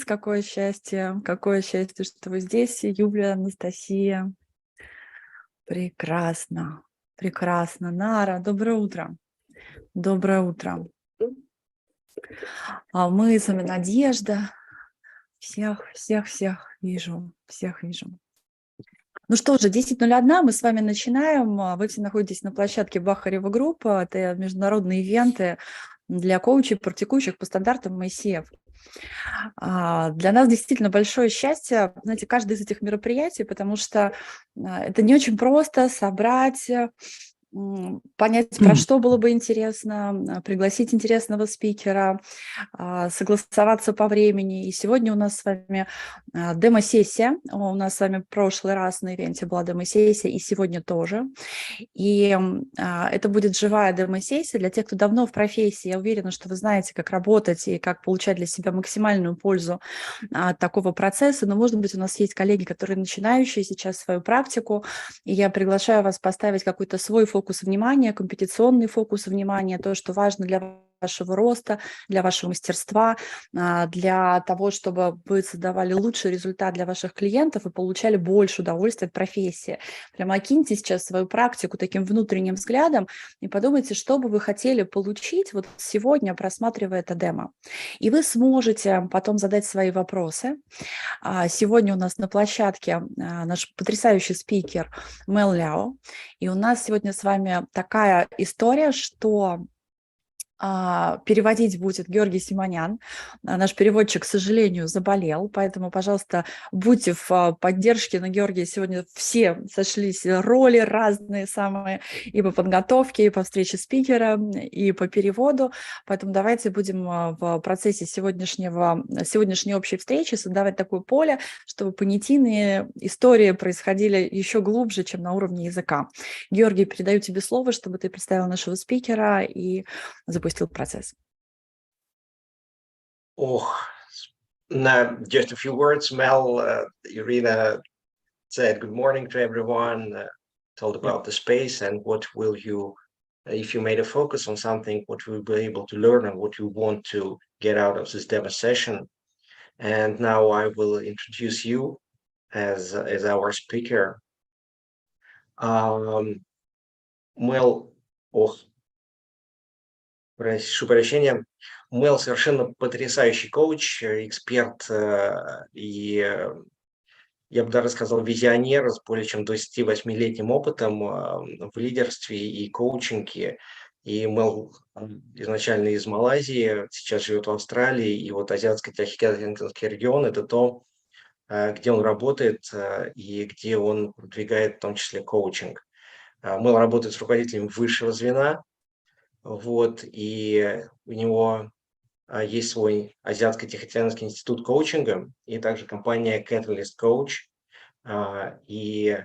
какое счастье, что вы здесь, Юлия, Анастасия. Прекрасно, прекрасно. Нара, доброе утро. Доброе утро. Мы с вами Надежда. Всех вижу, всех вижу. Ну что же, 10:01, мы с вами начинаем. Вы все находитесь на площадке Бахарева группа. Это международные ивенты для коучей, практикующих по стандартам ICF. Для нас действительно большое счастье, знаете, каждое из этих мероприятий, потому что это не очень просто собрать, понять, про что было бы интересно, пригласить интересного спикера, согласоваться по времени. И сегодня у нас с вами демо-сессия. У нас с вами в прошлый раз на ивенте была демо-сессия, и сегодня тоже. И это будет живая демо-сессия для тех, кто давно в профессии. Я уверена, что вы знаете, как работать и как получать для себя максимальную пользу от такого процесса. Но, может быть, у нас есть коллеги, которые начинающие сейчас свою практику, и я приглашаю вас поставить какой-то свой фокус внимания, компетенционный фокус внимания, то, что важно для вашего роста, для вашего мастерства, для того, чтобы вы создавали лучший результат для ваших клиентов и получали больше удовольствия от профессии. Прямо окиньте сейчас свою практику таким внутренним взглядом и подумайте, что бы вы хотели получить вот сегодня, просматривая это демо. И вы сможете потом задать свои вопросы. Сегодня у нас на площадке наш потрясающий спикер Мел Ляо. И у нас сегодня с вами такая история, что переводить будет Георгий Симонян. Наш переводчик, к сожалению, заболел, поэтому, пожалуйста, будьте в поддержке. На Георгия сегодня все сошлись роли разные самые и по подготовке, и по встрече спикера, и по переводу. Поэтому давайте будем в процессе сегодняшней общей встречи создавать такое поле, чтобы понятийные истории происходили еще глубже, чем на уровне языка. Георгий, передаю тебе слово, чтобы ты представил нашего спикера и запустил процесс. Just a few words, Mel. Irina said good morning to everyone, told about the space and what will you, if you made a focus on something, what you will be able to learn and what you want to get out of this demo session. And now I will introduce you as our speaker. Mel, прошу прощения. Мэл совершенно потрясающий коуч, эксперт и, я бы даже сказал, визионер с более чем 28-летним опытом в лидерстве и коучинге. И Мэл изначально из Малайзии, сейчас живет в Австралии, и вот Азиатско-Тихоокеанский регион – это то, где он работает и где он продвигает в том числе коучинг. Мэл работает с руководителями высшего звена, и у него есть свой Азиатско-Тихоокеанский институт коучинга и также компания Catalyst Coach. И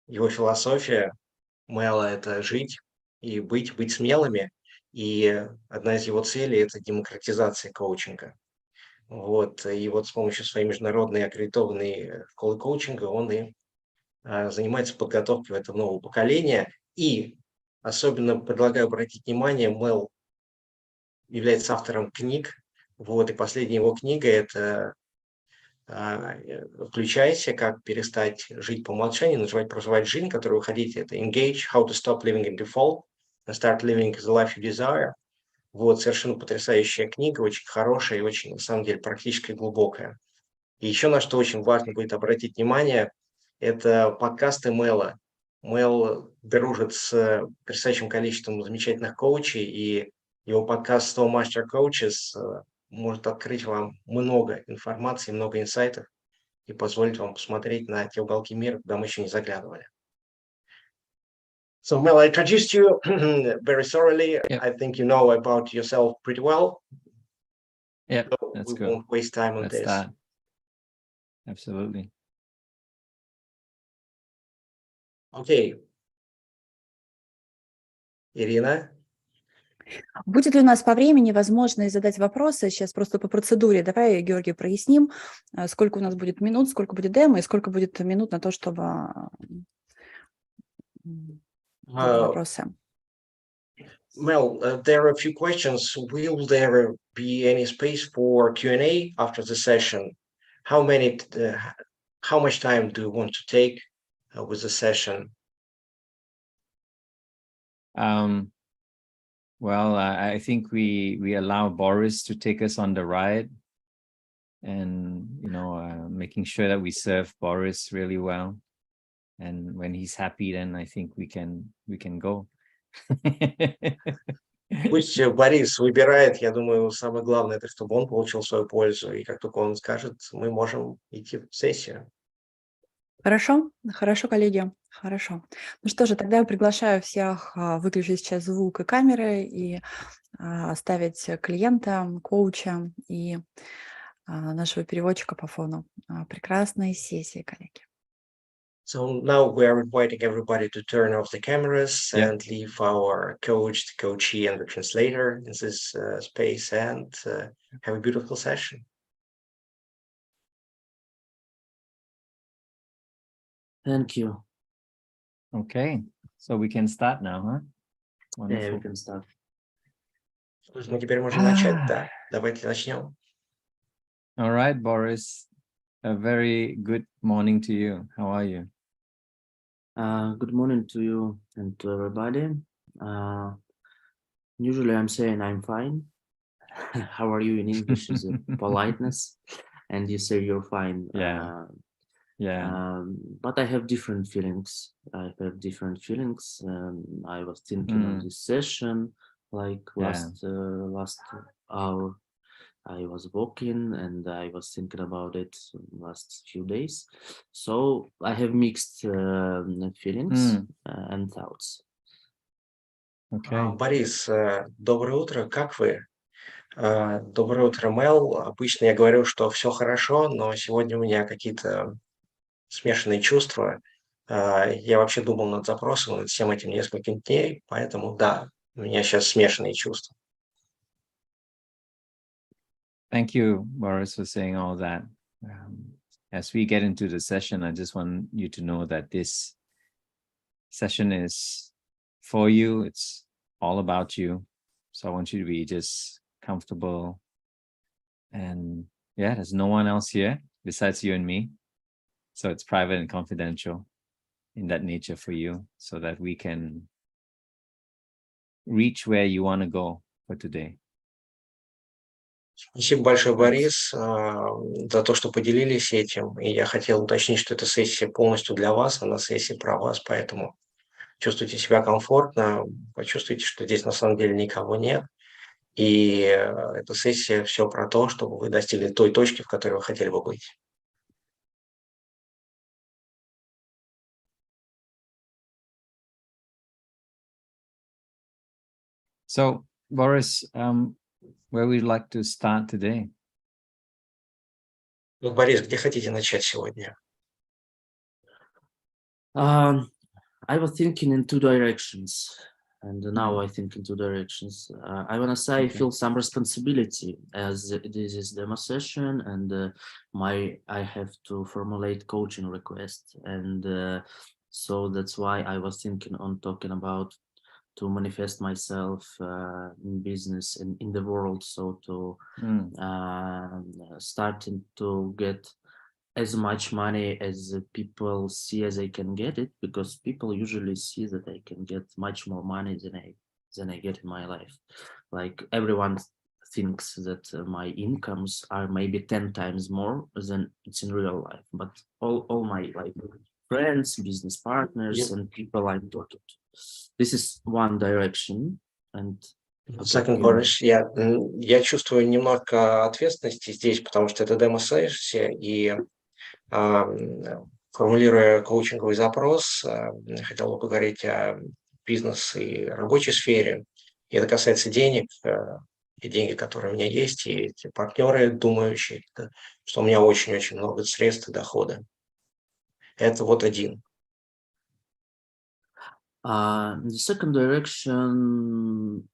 его философия Мэла – это жить и быть смелыми. И одна из его целей – это демократизация коучинга. И вот с помощью своей международной аккредитованной школы коучинга он и занимается подготовкой этого нового поколения. И особенно предлагаю обратить внимание, Мэл является автором книг, и последняя его книга – это «Включайся. Как перестать жить по умолчанию, проживать жизнь, которую вы хотите». Это «Engage. How to stop living in default and start living the life you desire». Совершенно потрясающая книга, очень хорошая и очень, на самом деле, практически глубокая. И еще на что очень важно будет обратить внимание – это подкасты Мэла. Мэл дружит с потрясающим количеством замечательных коучей, и его подкаст «100 Master Coaches» может открыть вам много информации, много инсайтов и позволить вам посмотреть на те уголки мира, куда мы еще не заглядывали. So, Mel, I introduced you very thoroughly. Yep. I think you know about yourself pretty well. Yeah, so that's we good. won't waste time on Let's this. start. Absolutely. Okay. Ирина? Будет ли у нас по времени возможность задать вопросы? Сейчас просто по процедуре. Давай, Георгий, проясним, сколько у нас будет минут, сколько будет демо и сколько будет минут на то, чтобы задать вопросы. Mel, there are a few questions. Will there be any space for Q&A after the session? How much time do you want to take with the session? Well, I think we allow Boris to take us on the ride, and making sure that we serve Boris really well. And when he's happy, then I think we can go. Пусть Борис выбирает. Я думаю, самое главное, это чтобы он получил свою пользу. И как только он скажет, мы можем идти в сессию. Хорошо, хорошо, коллеги, хорошо. Ну что же, тогда я приглашаю всех выключить сейчас звук и камеры и оставить клиента, коуча и нашего переводчика по фону. Прекрасной сессии, коллеги. So now we are inviting everybody to turn off the cameras and leave our coach, the coachee, and the translator in this space, and have a beautiful session. Thank you. Okay, so we can start now, huh? Yeah, Wonderful. we can start. Мы теперь можем начать, да? Давайте начнем. All right, Boris. A very good morning to you. How are you? Good morning to you and to everybody. Usually I'm saying I'm fine. How are you in English is a politeness, and you say you're fine. Yeah. But I have different feelings. I was thinking of this session, like last hour. I was walking and I was thinking about it last few days. So I have mixed feelings and thoughts. Okay. Борис, доброе утро, как вы? Доброе утро, Мел. Обычно я говорю, что все хорошо, но сегодня у меня какие-то смешанные чувства. Я вообще думал над запросом, над всем этим несколько дней, поэтому да, у меня сейчас смешанные чувства. Thank you, Boris, for saying all that. As we get into the session, I just want you to know that this session is for you. It's all about you. So I want you to be just comfortable. And yeah, there's no one else here besides you and me. So it's private and confidential in that nature for you, so that we can reach where you want to go for today. Спасибо большое, Борис, за то, что поделились этим. И я хотел уточнить, что эта сессия полностью для вас, она сессия про вас, поэтому чувствуйте себя комфортно, почувствуйте, что здесь на самом деле никого нет. И эта сессия все про то, чтобы вы достигли той точки, в которой вы хотели бы быть. So, Boris, where would you like to start today? Борис, где хотите начать сегодня? I was thinking in two directions, and now I think in two directions. I want to say I feel some responsibility, as this is demo session, and I have to formulate coaching request, and so that's why I was thinking on talking about to manifest myself in business and in the world, so to starting to get as much money as people see as I can get it, because people usually see that I can get much more money than I get in my life. Like everyone thinks that my incomes are maybe 10 times more than it's in real life, but all my like friends, business partners, and people I'm talking to. This is one direction. And Second, Boris, я чувствую немного ответственности здесь, потому что это демо-сессия, и формулируя коучинговый запрос, хотел бы поговорить о бизнес и рабочей сфере. И это касается денег, и деньги, которые у меня есть, и эти партнеры, думающие, что у меня очень-очень много средств и дохода. Это вот один. The second direction,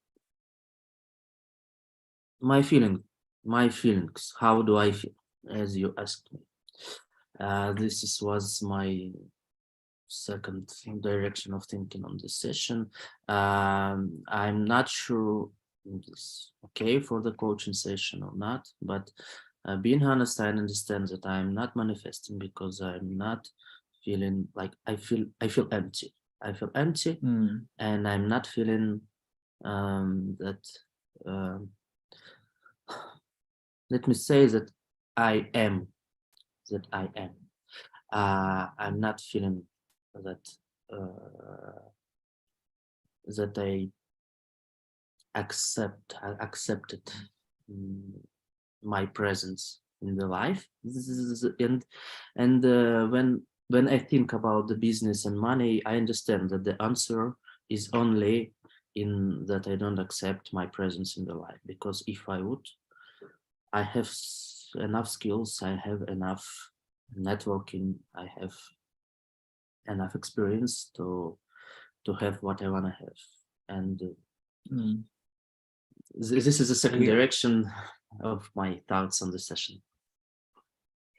my feelings, how do I feel, as you asked me. This was my second direction of thinking on this session. I'm not sure it's okay for the coaching session or not, but being honest, I understand that I'm not manifesting because I'm not feeling like I feel empty. I feel empty, and I'm not feeling that. Let me say that I am. I'm not feeling that that I accepted my presence in the life. And when I think about the business and money, I understand that the answer is only in that I don't accept my presence in the life, because if I would, I have enough skills, I have enough networking, I have enough experience to have what I want to have. And this is the second direction of my thoughts on the session.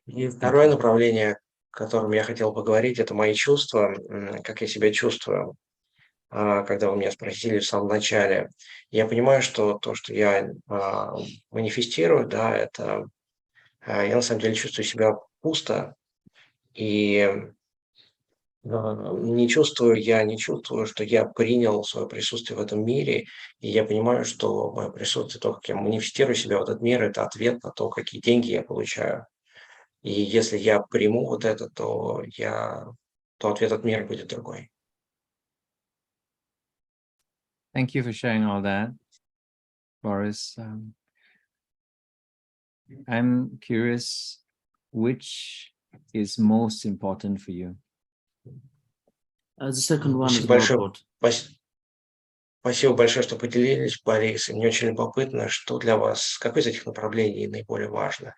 И второе направление, о котором я хотел поговорить, это мои чувства, как я себя чувствую. Когда вы меня спросили в самом начале, я понимаю, что то, что я манифестирую, да, это я на самом деле чувствую себя пусто, и не чувствую, что я принял свое присутствие в этом мире, и я понимаю, что мое присутствие, то, как я манифестирую себя в этот мир, это ответ на то, какие деньги я получаю. И если я приму вот это, то ответ от мира будет другой. Thank you for sharing all that, Boris. I'm curious, which is most important for you? The second one is Спасибо more большое. important. Спасибо большое, что поделились, Борис. И мне очень любопытно, что для вас, какое из этих направлений наиболее важно?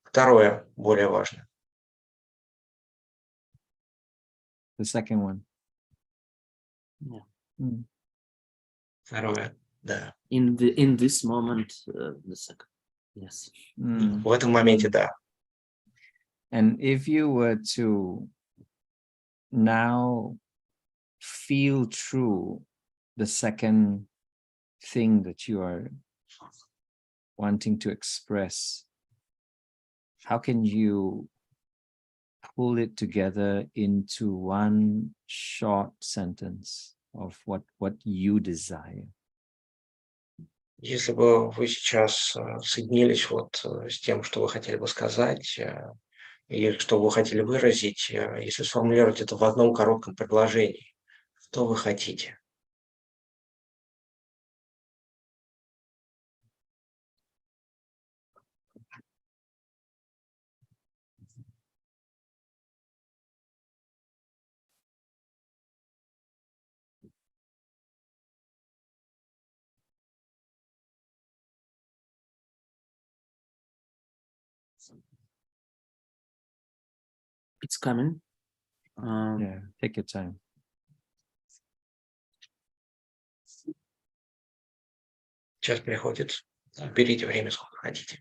Второе более важно. The second one. Yeah. Второе, да. In this moment, the second. Yes. В этом моменте, да. And if you were to now feel through the second thing that you are wanting to express, how can you pull it together into one short sentence of what you desire? Если бы вы сейчас соединились вот с тем, что вы хотели бы сказать, и что вы хотели выразить, если сформулировать это в одном коротком предложении, что вы хотите? It's coming. Yeah, take your time. Сейчас приходит. Берите время, сколько хотите.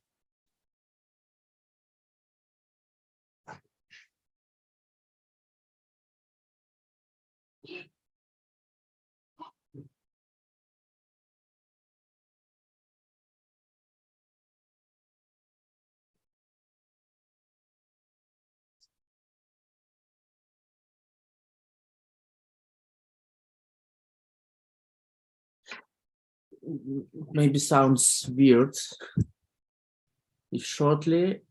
Maybe sounds weird. If shortly,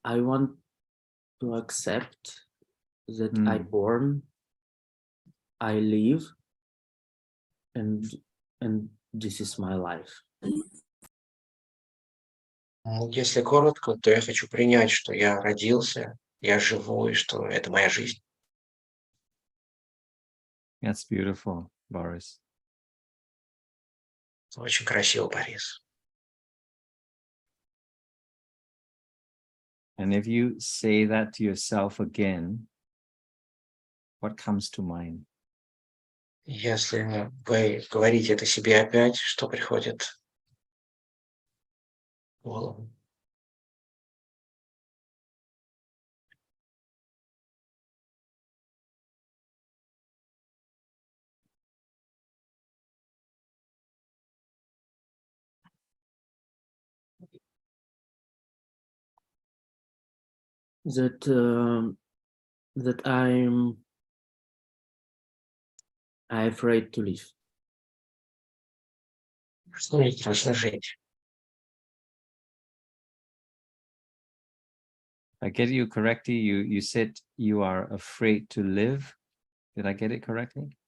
I want to accept that I born, I live, and this is my life. Если коротко, то я хочу принять, что я родился, я живу, и что это моя жизнь. That's beautiful, Boris. Очень красиво, Борис. And if you say that to yourself again, what comes to mind? Если вы говорите это себе опять, что приходит в голову? that I'm afraid to live. Что мне страшно жить. I get you correctly. You said you are afraid to live. Did I get it correctly?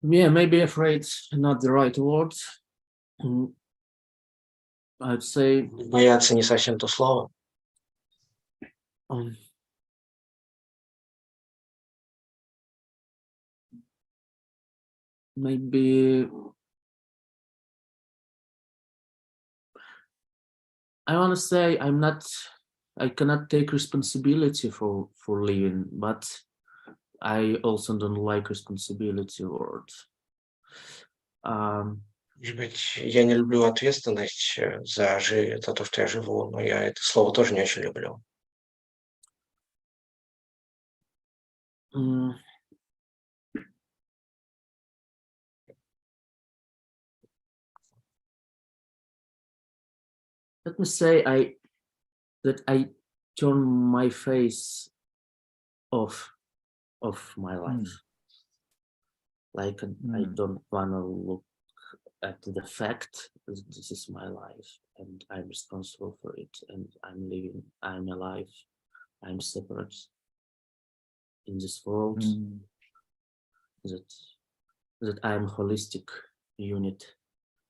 Yeah, maybe afraid not the right word. I'd say Бояться не совсем то слово. Maybe I want to say I cannot take responsibility for living, but I also don't like responsibility word. Может быть, я не люблю ответственность за то, что я живу, но я это слово тоже не очень люблю. Let me say that I turn my face off my life. Like I don't want to look at the fact that this is my life and I'm responsible for it and I'm living, I'm alive, I'm separate in this world, that I'm holistic unit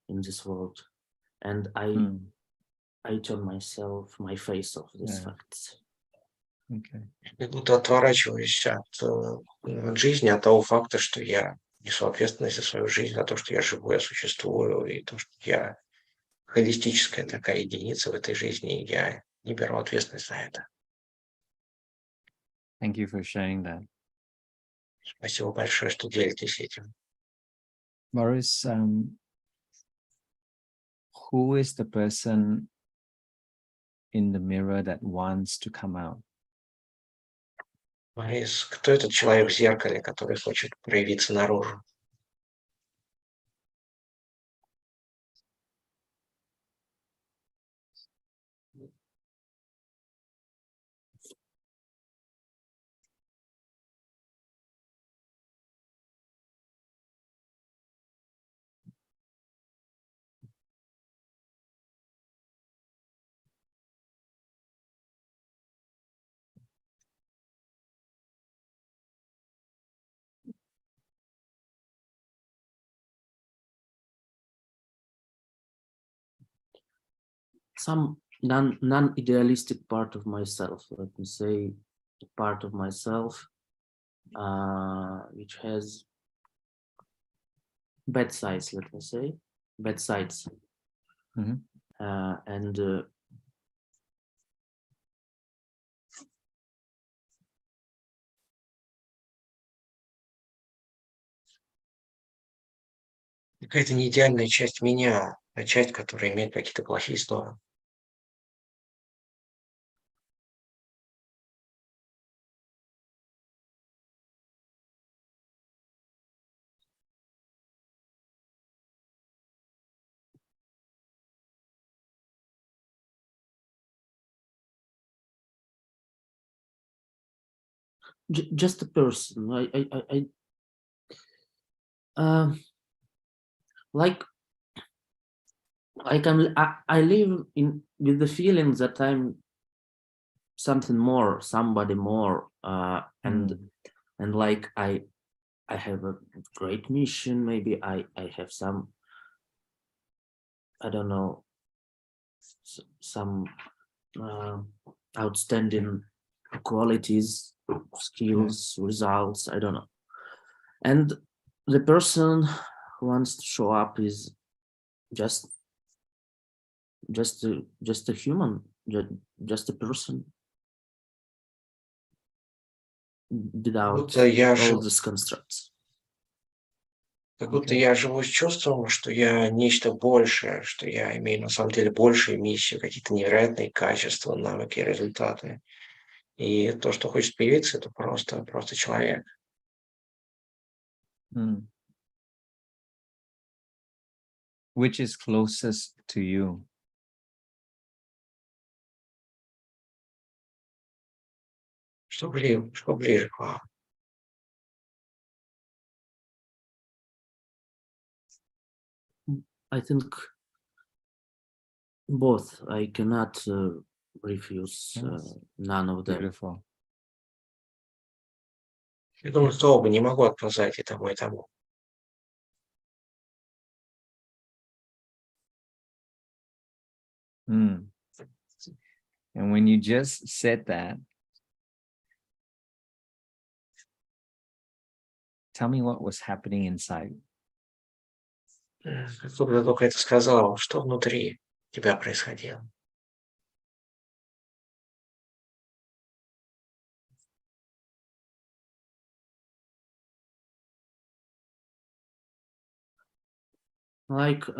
in this world, and I turn my face off these facts. Okay. Как будто отворачиваюсь от жизни, от того факта, что я несу ответственность за свою жизнь, за то, что я живу, я существую, и то, что я холистическая такая единица в этой жизни, и я не беру ответственность за это. Thank you for sharing that. Спасибо большое, что делитесь этим. Boris, who is the person in the mirror that wants to come out? Борис, кто этот человек в зеркале, который хочет проявиться наружу? Some non-idealistic part of myself, let me say, part of myself which has bad sides, let me say, bad sides. And Какая-то неидеальная часть меня, а часть, которая имеет какие-то плохие стороны. just a person. I live with the feeling that I'm something more, somebody more, and like I have a great mission. Maybe I have some, I don't know, some outstanding qualities, skills, results, I don't know. And the person who wants to show up is just a human, just a person without all these constructs. Как будто я живу с чувством, что я нечто большее, что я имею на самом деле большую миссию, какие-то невероятные качества, навыки, результаты. И то, что хочет появиться, это просто человек. Which is closest to you? Что ближе к вам? I think both. I cannot refuse Yes. none of them. Beautiful. Я думаю, что оба, не могу отказать и тому, и тому. Mm. And when you just said that, tell me what was happening inside. Как только ты только это сказал, что внутри тебя происходило? Like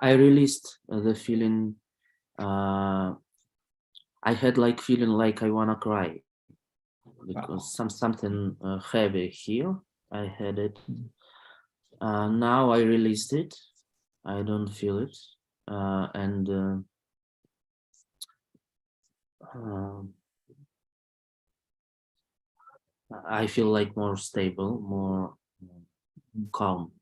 I released the feeling. I had like feeling like I wanna cry because something heavy here. I had it. Now I released it. I don't feel it, and I feel like more stable, more calm.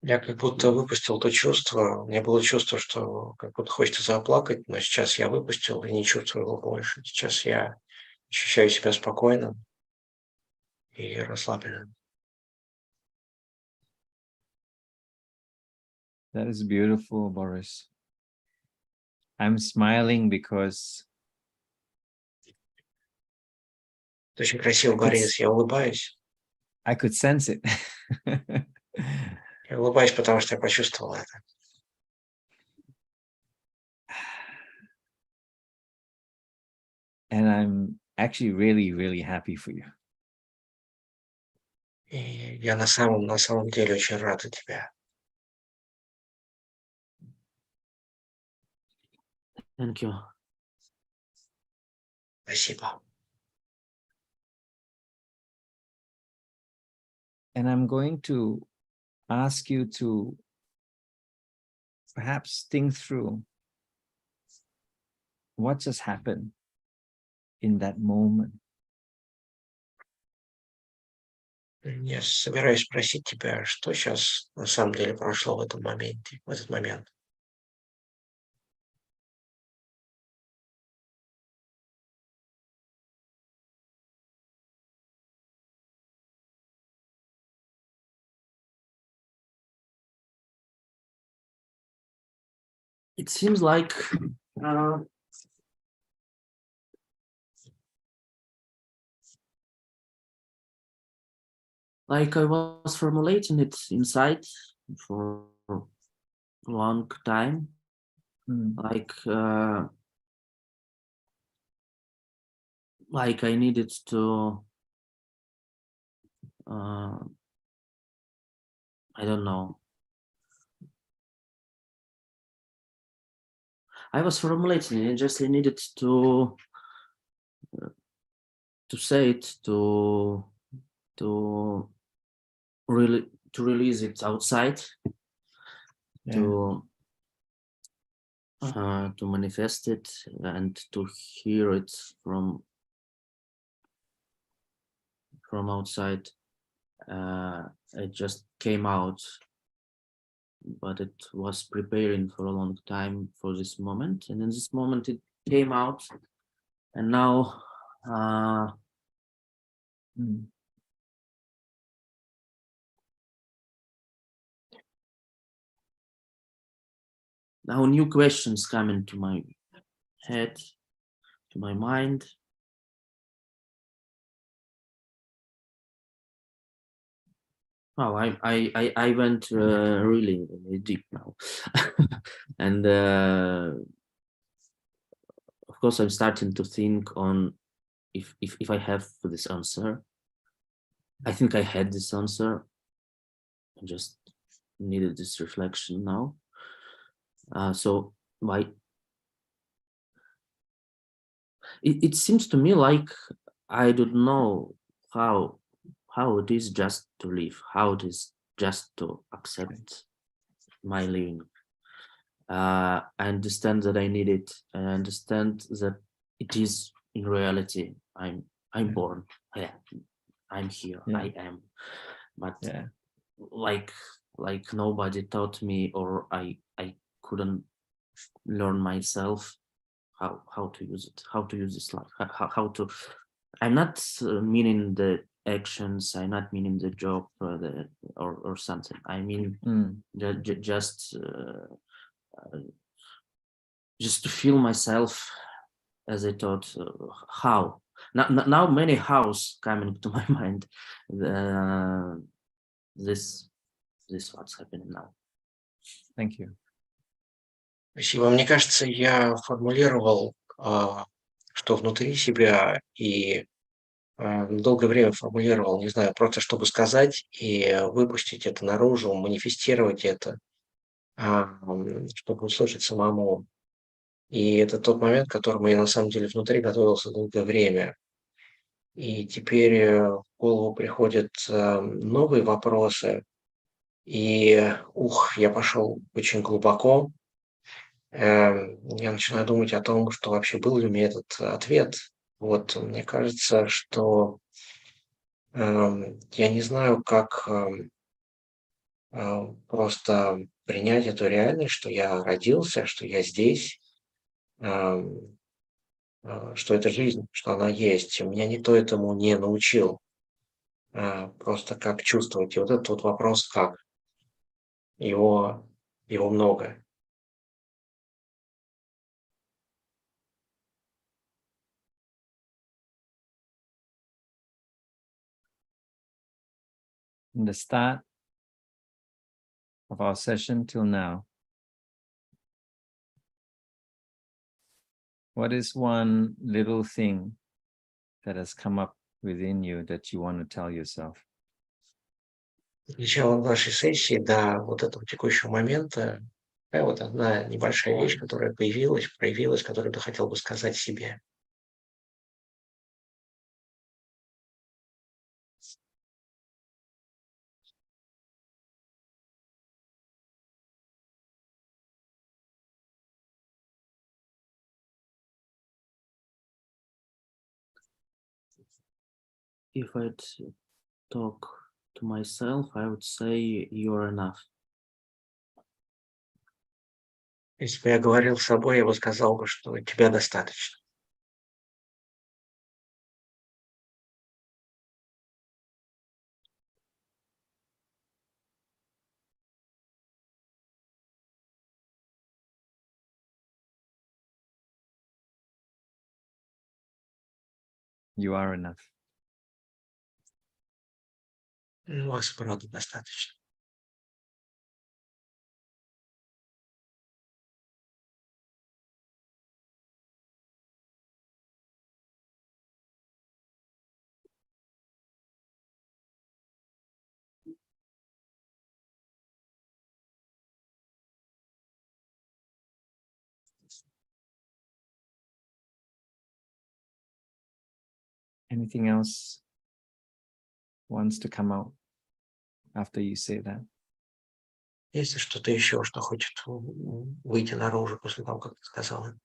Я как будто выпустил то чувство. У меня было чувство, что как будто хочется заплакать, но сейчас я выпустил и не чувствую его больше. Сейчас я ощущаю себя спокойным и расслабленным. That is beautiful, Boris. I'm smiling because Это очень красиво, Борис. Я улыбаюсь. I could sense it. Я улыбаюсь, потому что я почувствовал это. And I'm actually really, really happy for you. И я на самом деле очень рад за тебя. Thank you. Спасибо. And I'm going to ask you to perhaps think through what just happened in that moment. Я собираюсь спросить тебя, что сейчас на самом деле прошло в этом моменте, в этот момент. It seems like I was formulating it inside for a long time. Like I needed to I don't know. I was formulating it, just I needed to say it, to release it outside, to manifest it and to hear it from outside. It just came out, but it was preparing for a long time for this moment, and in this moment it came out, and now now new questions come into my head, to my mind. Oh, I went really deep now, and of course I'm starting to think on if I have this answer. I think I had this answer. I just needed this reflection now. So why? It seems to me like I don't know how how it is just to live, how it is just to accept my living. I understand that I need it. I understand that it is in reality. I'm born. Yeah, I'm here. Yeah. I am. But Yeah. like nobody taught me, or I couldn't learn myself how to use it, how to use this life, how to. I'm not meaning the actions. I'm not meaning the job or something. I mean just to feel myself, as I thought. How now many hows coming to my mind. This what's happening now. Thank you. Спасибо. Мне кажется, я формулировал, что внутри себя, и долгое время формулировал, не знаю, просто чтобы сказать и выпустить это наружу, манифестировать это, чтобы услышать самому. И это тот момент, к которому я на самом деле внутри готовился долгое время. И теперь в голову приходят новые вопросы, и я пошел очень глубоко. Я начинаю думать о том, что вообще был ли у меня этот ответ. Вот, мне кажется, что я не знаю, как просто принять эту реальность, что я родился, что я здесь, что это жизнь, что она есть. Меня никто этому не научил. Просто как чувствовать. И вот этот вот вопрос «как?». Его много. From the start of our session till now, what is one little thing that has come up within you that you want to tell yourself? С начала нашей сессии до вот этого текущего момента такая вот одна небольшая вещь, которая проявилась, которую ты хотел бы сказать себе. If I'd talk to myself, I would say you're enough. Если бы я говорил с собой, я бы сказал бы, что тебя достаточно. You are enough. Вас, правда, достаточно. Anything else wants to come out after you say that? Есть ли что-то еще, что хочет выйти наружу после того, как ты сказал это?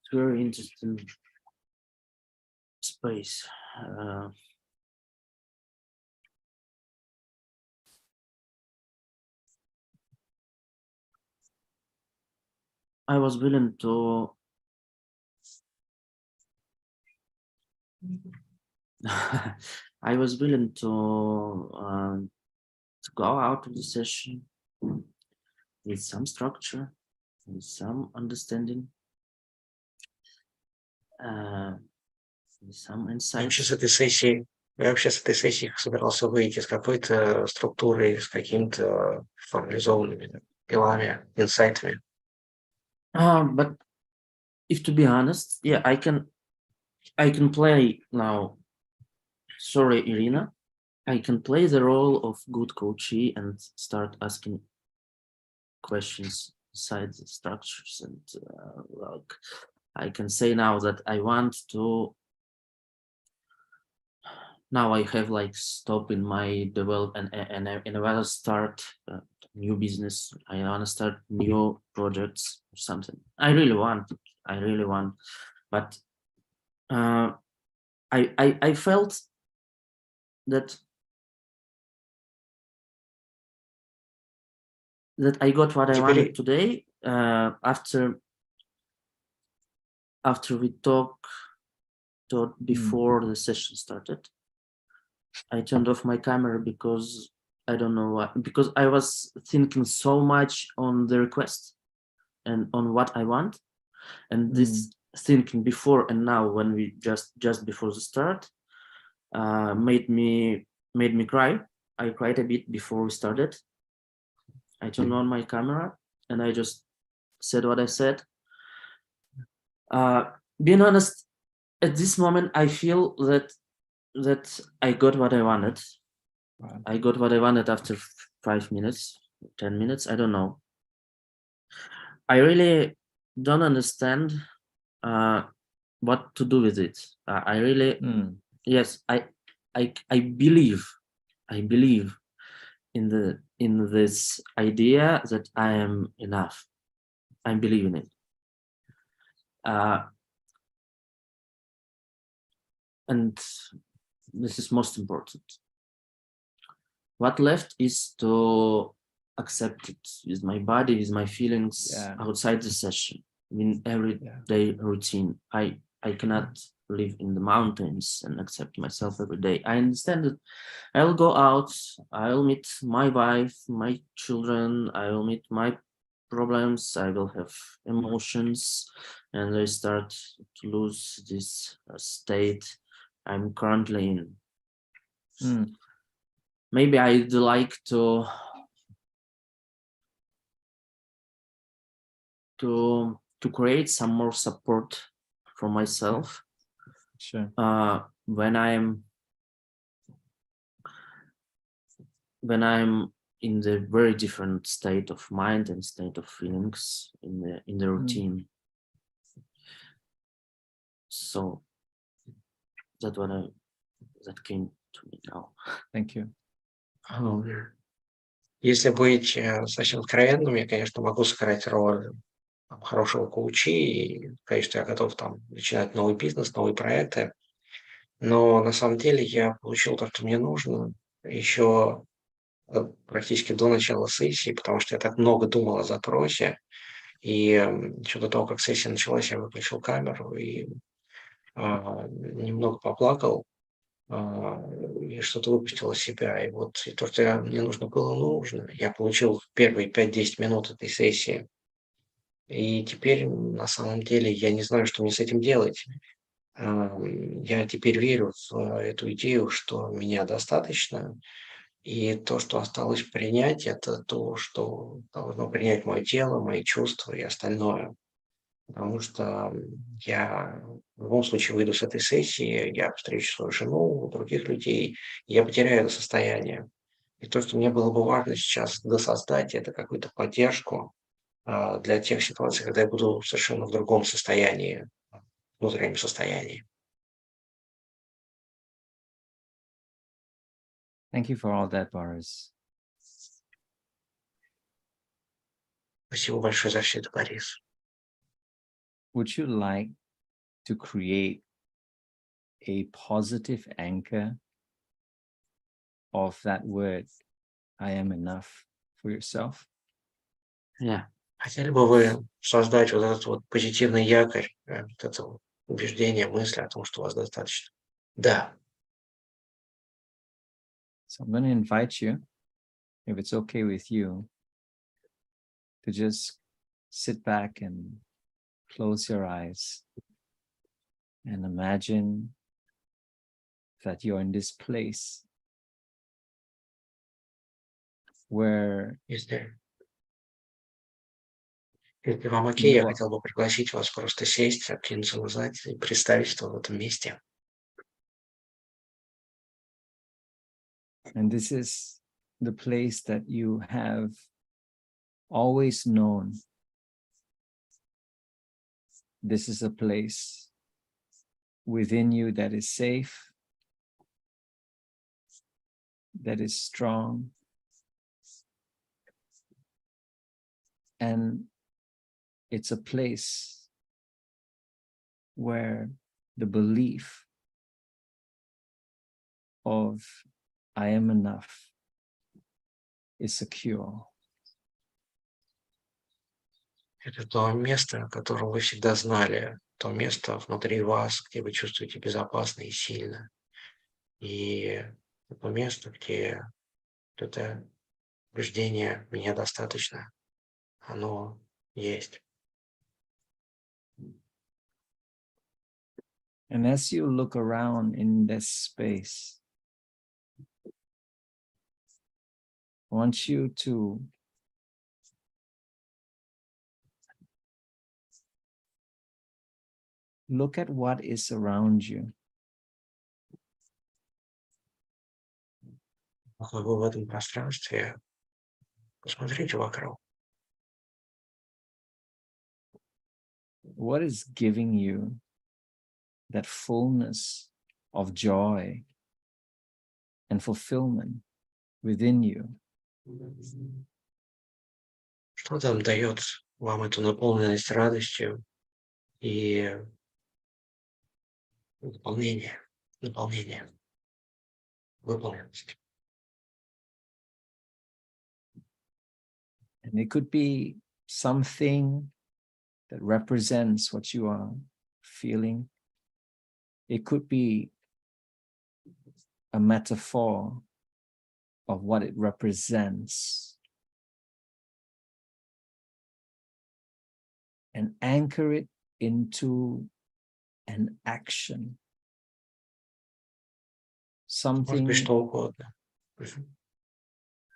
It's very interesting space. I was willing to I was willing to go out of the session with some structure, with some understanding, with some Я insight. вообще с этой сессии собирался выйти с какой-то структурой, с какими-то формализованными делами, инсайтами. But if to be honest, yeah, I can play now. Sorry, Irina. I can play the role of good coachee and start asking questions inside the structures, and like I can say now that I want to. Now I have like stop in my development, and I want to start new business. I want to start new projects or something. I really want, but I felt that I got what I wanted today after we talked before the session started. I turned off my camera because I don't know why, because I was thinking so much on the request and on what I want, and this thinking before and now when we just before the start made me cry. I cried a bit before we started. I turned on my camera and I just said what I said. Being honest, at this moment I feel that I got what I wanted. Wow. I got what I wanted after 5 minutes, 10 minutes, I don't know. I really don't understand what to do with it. I really, yes, I believe in this idea that I am enough. I believe in it. And this is most important. What left is to accept it with my body, with my feelings outside the session, in everyday routine. I cannot live in the mountains and accept myself every day. I understand that I'll go out, I'll meet my wife, my children, I will meet my problems, I will have emotions, and I start to lose this state I'm currently in. Maybe I'd like to create some more support for myself. Sure. When I'm in the very different state of mind and state of feelings in the routine. So that's what that came to me now. Thank you. Если быть совсем откровенным, я, конечно, могу сыграть роль хорошего коуча, и, конечно, я готов там начинать новый бизнес, новые проекты, но на самом деле я получил то, что мне нужно, еще практически до начала сессии, потому что я так много думал о запросе, и еще до того, как сессия началась, я выключил камеру и немного поплакал, и что-то выпустил из себя. И вот и то, что мне нужно было, нужно. Я получил в первые 5-10 минут этой сессии. И теперь, на самом деле, я не знаю, что мне с этим делать. Я теперь верю в эту идею, что меня достаточно. И то, что осталось принять, это то, что должно принять мое тело, мои чувства и остальное. Потому что я в любом случае выйду с этой сессии, я встречу свою жену, других людей, и я потеряю это состояние. И то, что мне было бы важно сейчас досоздать, это какую-то поддержку для тех ситуаций, когда я буду совершенно в другом состоянии, внутреннем состоянии. Thank you for all that, Boris. Спасибо большое за все это, Борис. Would you like to create a positive anchor of that word, I am enough, for yourself? Yeah. Хотели бы вы создать вот этот вот позитивный якорь, вот это вот убеждение, мысль о том, что у вас достаточно? Да. So I'm going to invite you, if it's okay with you, to just sit back and close your eyes and imagine that you're in this place where Если вам окей, я хотел бы пригласить вас просто сесть, откинуться назад и представить, что в этом месте. and this is the place that you have always known this is a place within you that is safe, that is strong, and it's a place where the belief of I am enough is secure. Это то место, о котором вы всегда знали, то место внутри вас, где вы чувствуете безопасно и сильно. И то место, где это убеждение «меня достаточно», оно есть. And as you look around in this space, I want you to look at what is around you. Пока вы в этом пространстве, посмотрите вокруг. What is giving you that fullness of joy and fulfillment within you? Что там дает вам эту наполненность радостью и наполнение, выполненность? And it could be something that represents what you are feeling. It could be a metaphor of what it represents. And anchor it into an action. Может быть, Something что угодно.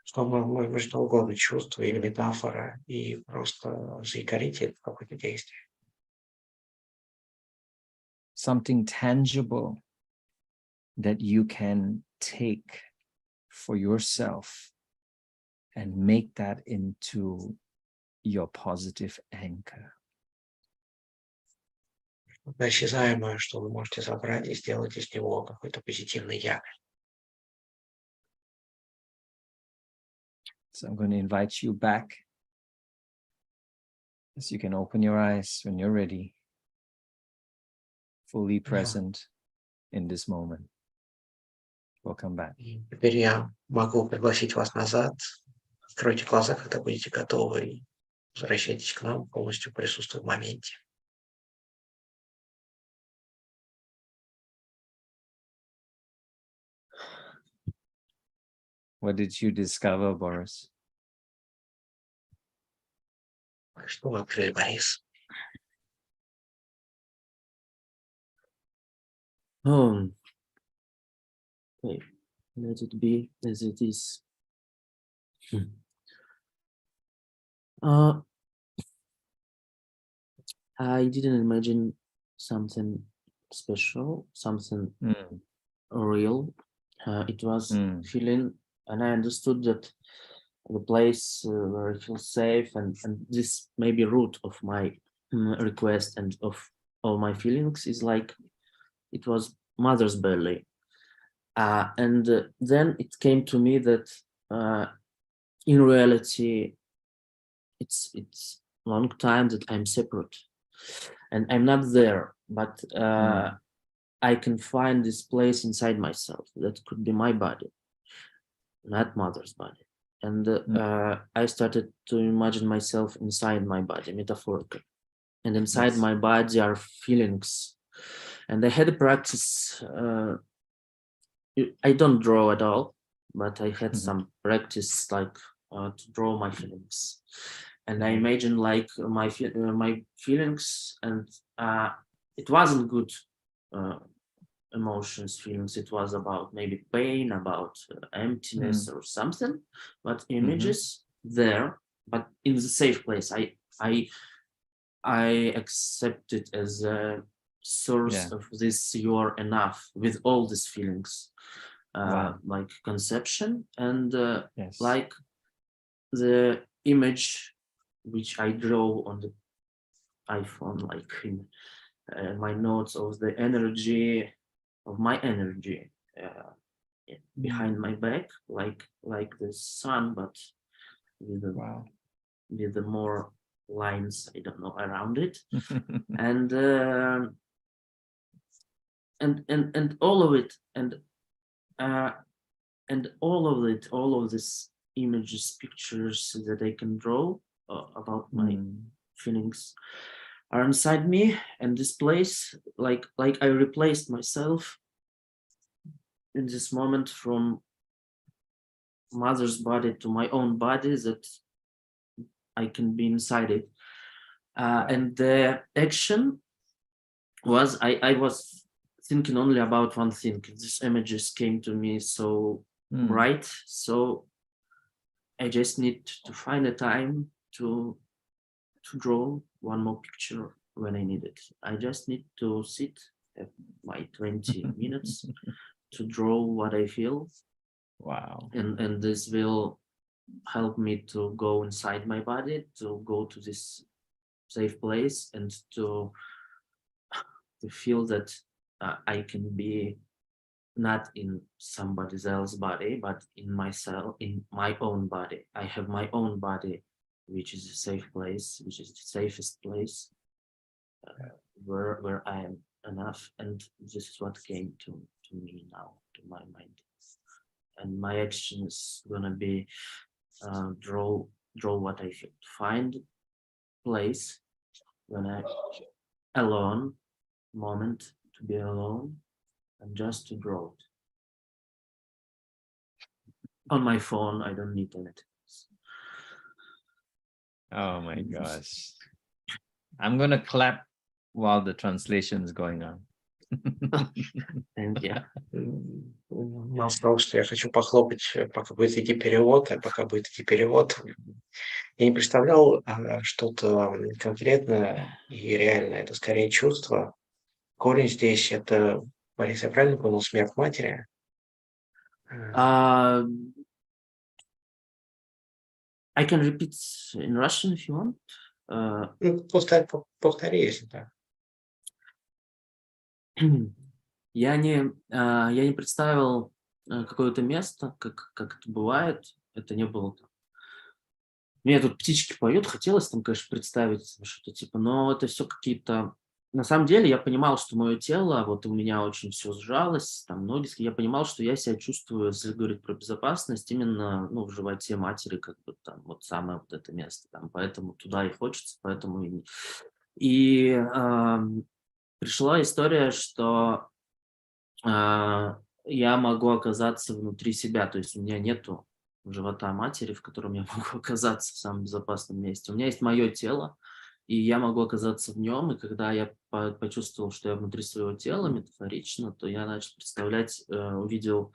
Что может быть что угодно, чувство или метафора, и просто заикарите это в какое-то действие. something tangible that you can take for yourself and make that into your positive anchor. Что-то осязаемое, что вы можете забрать и сделать из него какой-то позитивный якорь. So I'm going to invite you back, as you can open your eyes when you're ready, fully present in this moment. Welcome back. И теперь я могу пригласить вас назад. Откройте глаза, когда будете готовы, и возвращайтесь к нам, полностью присутствуя в моменте. What did you discover, Boris? Что вы открыли, Борис? Okay, let it be as it is. I didn't imagine something special, something real. It was feeling, and I understood that the place where I feel safe, and this maybe root of my request and of all my feelings is like it was mother's belly. And then it came to me that in reality, it's long time that I'm separate, and I'm not there, but I can find this place inside myself that could be my body, not mother's body. And I started to imagine myself inside my body, metaphorically, and inside my body are feelings. And I had a practice. I don't draw at all, but I had some practice, like to draw my feelings. And I imagine like my feelings, and it wasn't good emotions, feelings. It was about maybe pain, about emptiness or something, but images there, but in the safe place. I accept it as a source of this "you are enough" with all these feelings, like conception, and like the image which I draw on the iPhone, like in my notes of the energy of my energy behind my back, like the sun, but with a, Wow. with the more lines, I don't know, around it, and all of it, and all of it, all of these images, pictures that I can draw about my feelings are inside me, and this place, like I replaced myself in this moment from mother's body to my own body, that I can be inside it. And the action was, I was thinking only about one thing. These images came to me so bright, so I just need to find a time to draw one more picture when I need it. I just need to sit at my 20 minutes to draw what I feel. Wow. And this will help me to go inside my body, to go to this safe place, and to feel that I can be not in somebody else's body, but in myself, in my own body. I have my own body, which is a safe place, which is the safest place where I am enough. And this is what came to me now, to my mind. And my action is gonna be draw what I feel. Find place when I alone, moment to be alone, and just to draw it. On my phone, I don't need anything else. Oh my gosh. I'm gonna clap while the translation is going on. And yeah. Мел сказал, что я хочу похлопать, пока будет идти перевод, а пока будет идти перевод, я не представлял что-то конкретное и реальное. Это скорее чувство. Корень здесь — это, Борис, я правильно понял, смерть матери? I can repeat in Russian if you want. Повтори, если так. Я не представил какое-то место, как это бывает. Это не было там. Мне тут птички поют, хотелось там, конечно, представить что-то типа, но это все какие-то... На самом деле я понимал, что мое тело, вот у меня очень все сжалось, там ноги, я понимал, что я себя чувствую, если говорить про безопасность, именно в животе матери, как бы там вот самое вот это место, там, поэтому туда и хочется, поэтому и пришла история, что я могу оказаться внутри себя, то есть у меня нету живота матери, в котором я могу оказаться в самом безопасном месте. У меня есть мое тело, и я могу оказаться в нем, и когда я почувствовал, что я внутри своего тела, метафорично, то я начал представлять, увидел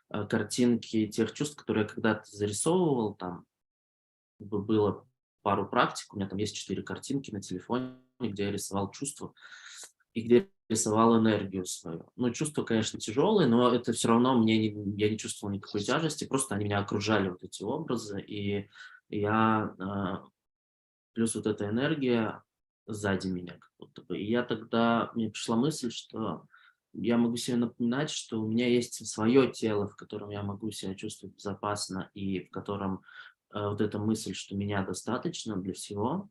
картинки тех чувств, которые я когда-то зарисовывал, там было пару практик, у меня там есть 4 картинки на телефоне, где я рисовал чувства, и где рисовал энергию свою. Ну, чувства, конечно, тяжелые, но это все равно я не чувствовал никакой тяжести, просто они меня окружали, вот эти образы, и я... Плюс вот эта энергия сзади меня как будто бы. И мне пришла мысль, что я могу себе напоминать, что у меня есть свое тело, в котором я могу себя чувствовать безопасно, и в котором вот эта мысль, что меня достаточно для всего,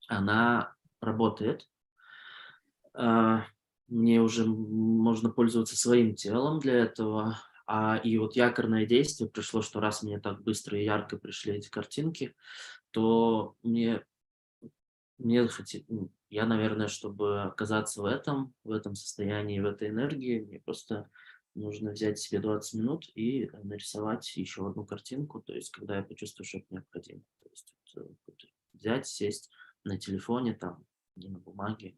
она работает. Мне уже можно пользоваться своим телом для этого. И вот якорное действие пришло, что раз мне так быстро и ярко пришли эти картинки, то я, наверное, чтобы оказаться в этом состоянии, в этой энергии, мне просто нужно взять себе 20 минут и нарисовать еще одну картинку, то есть когда я почувствую, что это необходимо. То есть взять, сесть на телефоне, там, не на бумаге.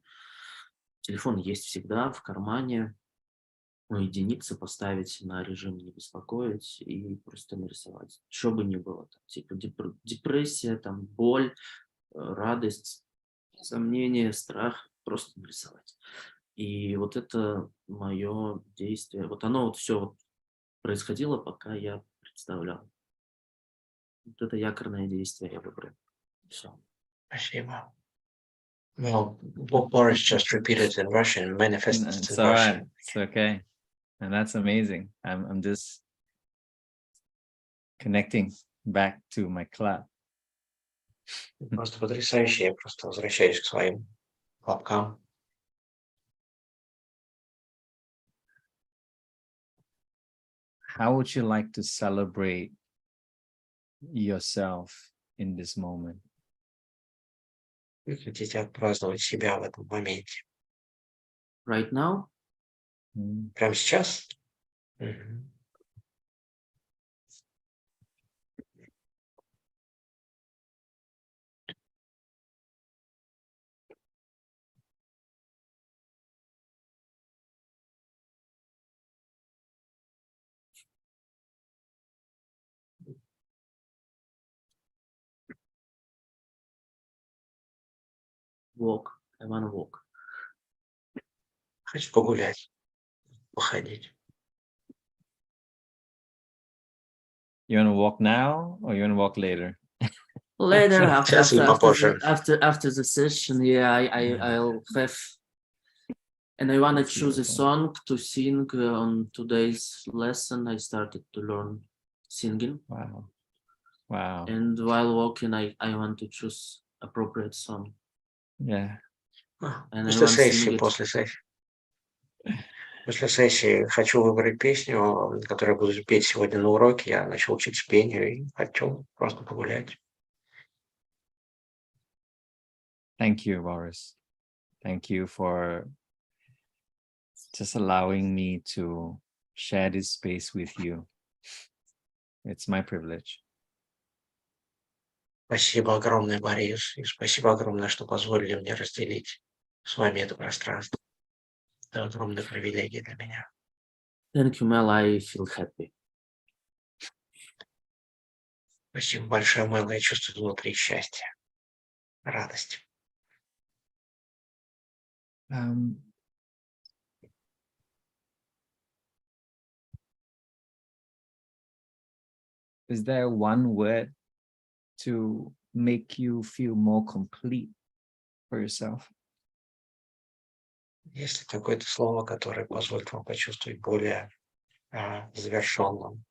Телефон есть всегда в кармане, уединиться, поставить на режим не беспокоить и просто нарисовать. Что бы ни было, там, типа депрессия, там, боль, радость, сомнение, страх, просто нарисовать. И вот это мое действие. Вот оно вот все вот происходило, пока я представлял. Вот это якорное действие я выбрал. Все. Спасибо. Well, what Boris just repeated in Russian manifests It's in all right. Russian. It's okay. And that's amazing. I'm just connecting back to my club. Просто потрясающе. Я просто возвращаюсь к своим хлопкам. How would you like to celebrate yourself in this moment? Вы хотите отпраздновать себя в этом моменте. Right now, Прямо сейчас? Мгм. walk. I want to walk. Хочу погулять, походить. You want to walk now or you want to walk later? Later, Сейчас или попозже? after the session, yeah, I'll have, and I want to choose a Beautiful. song to sing on today's lesson. I started to learn singing, Wow. Wow. and while walking, I want to choose appropriate song, Yeah. and I После want to sing сессии, it. после сессии. После сессии хочу выбрать песню, которую буду петь сегодня на уроке. Я начал учить пению и хочу просто погулять. Thank you, Boris. Thank you for just allowing me to share this space with you. It's my privilege. Спасибо огромное, Борис, и спасибо огромное, что позволили мне разделить с вами это пространство. Это огромная привилегия для меня. Thank you, Mel. I feel happy. Спасибо большое, Мэл. Я чувствую внутри счастье, радость. Is there one word to make you feel more complete for yourself? Есть ли какое-то слово, которое позволит вам почувствовать более завершенным?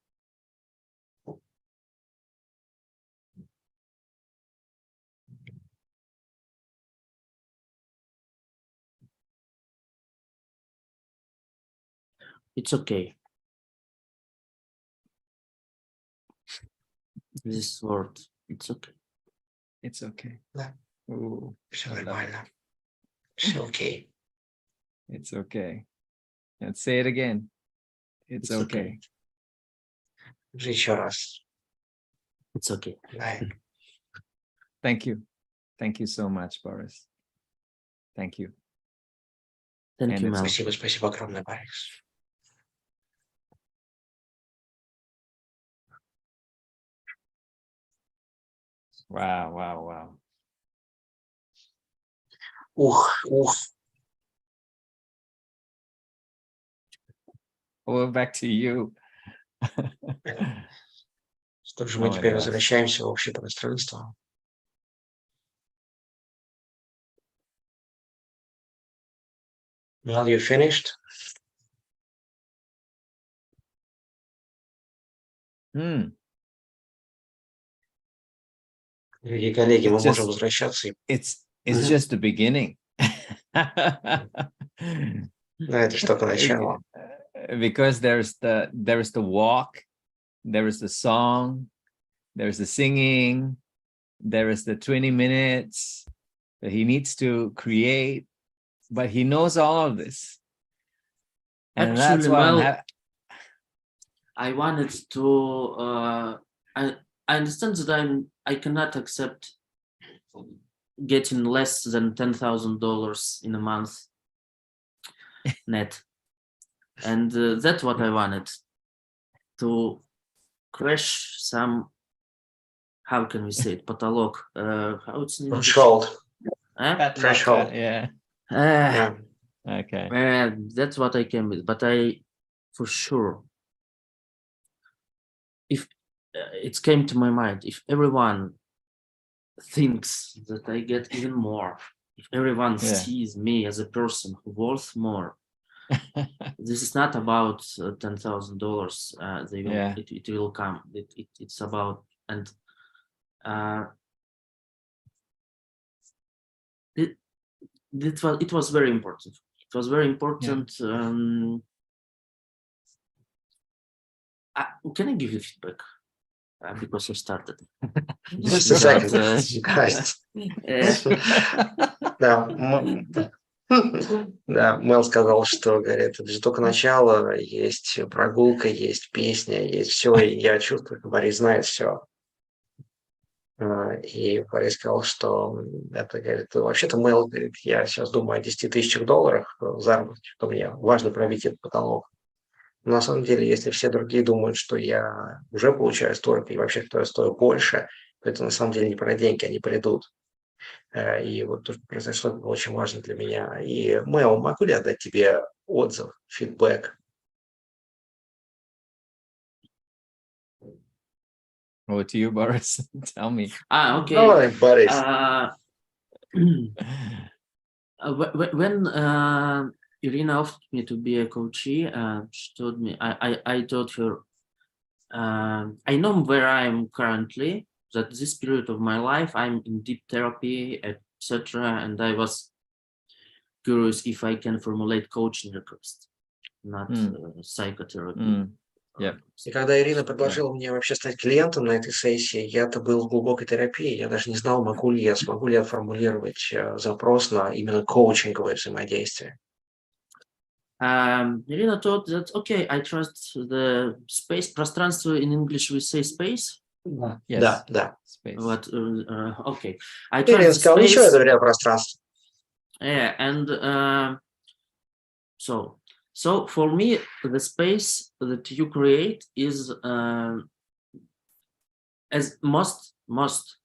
It's okay. This word, it's okay. It's okay. Да. Ooh, Все I love it. нормально. Все окей. It's okay. Let's say it again. It's It's okay. okay. Уже еще раз. It's okay. Да. Thank you. Thank you so much, Boris. Thank you. Thank And you, it's Mel. Спасибо, спасибо огромное, Борис. Wow, wow, wow. Ух. Well, back to you. Что же Oh мы my теперь gosh. возвращаемся в общее пространство. Well, you finished? Дорогие коллеги, мы It's можем just- возвращаться. It's Mhm. just the beginning. Да, это ж только начало. Because there's the walk, there is the song, there's the singing, there is the 20 minutes that he needs to create, but he knows all of this. And that's Actually, why Mel, I wanted to. I understand that I cannot accept getting less than $10,000 in a month net, and that's what I wanted to crash some. How can we say it? Потолок. How it's in English? Threshold. threshold. Yeah. Yeah. Okay. That's what I came with, but I, for sure, if it came to my mind, if everyone thinks that I get even more. If everyone Yeah. sees me as a person who worth more, this is not about $10,000. They will, Yeah. it will come. It's about, and it was very important. It was very important. Can I give you feedback? Because I started. Just a second, guys. Да, да, Мэл сказал, что, говорит, это же только начало, есть прогулка, есть песня, есть все, и я чувствую, что Борис знает все. И Борис сказал, что это, говорит, вообще-то, Мэл, говорит, я сейчас думаю о 10 000 долларах заработке, что мне важно пробить этот потолок. Но на самом деле, если все другие думают, что я уже получаю столько, и вообще, что я стою больше, то это на самом деле не про деньги, они придут. И вот то, что произошло, это было очень важно для меня. И, Мэл, могу ли я дать тебе отзыв, фидбэк? Over to you, Boris. Tell me. Okay. Давай, Борис. When Irina offered me to be a coachee, she told me, I told her, I know where I am currently, that this period of my life, I'm in deep therapy, etc. And I was curious if I can formulate coaching request, not psychotherapy. Yeah. И когда Ирина предложила мне вообще стать клиентом на этой сессии, я-то был в глубокой терапии, я даже не знал, смогу ли я формулировать запрос на именно коучинговое взаимодействие. Irina thought that, okay, I trust the space, пространство in English we say space. Yes. Да. Space. What, okay. I Ирина trust the сказала, ничего, я space. доверяю пространству. Yeah, and so for me, the space that you create is as most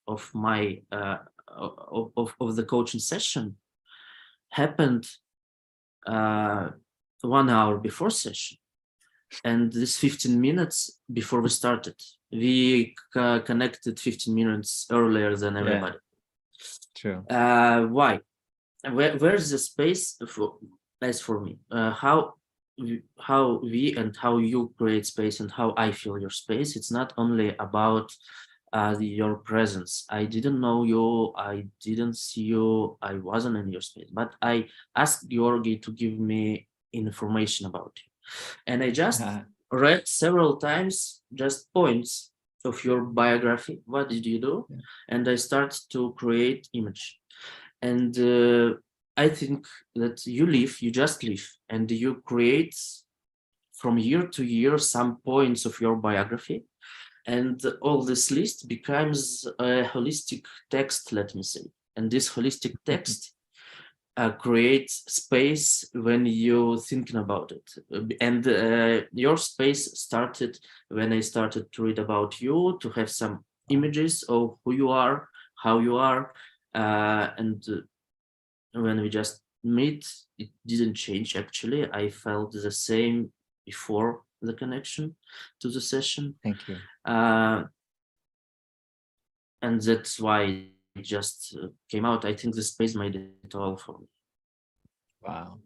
of my of the coaching session happened 1 hour before session, and this 15 minutes before we started, we connected 15 minutes earlier than everybody. True. Why? Where's the space for me? How we and how you create space and how I feel your space. It's not only about your presence. I didn't know you, I didn't see you, I wasn't in your space, but I asked Georgi to give me information about you. And I just read several times just points of your biography. What did you do? Yeah. And I start to create image. And I think that you just live, and you create from year to year some points of your biography. And all this list becomes a holistic text, let me say. And this holistic text creates space when you're thinking about it. And your space started when I started to read about you, to have some images of who you are, how you are. And when we just meet, it didn't change, actually. I felt the same before the connection to the session. Thank you. And that's why it just came out. I think the space made it all for me. Wow.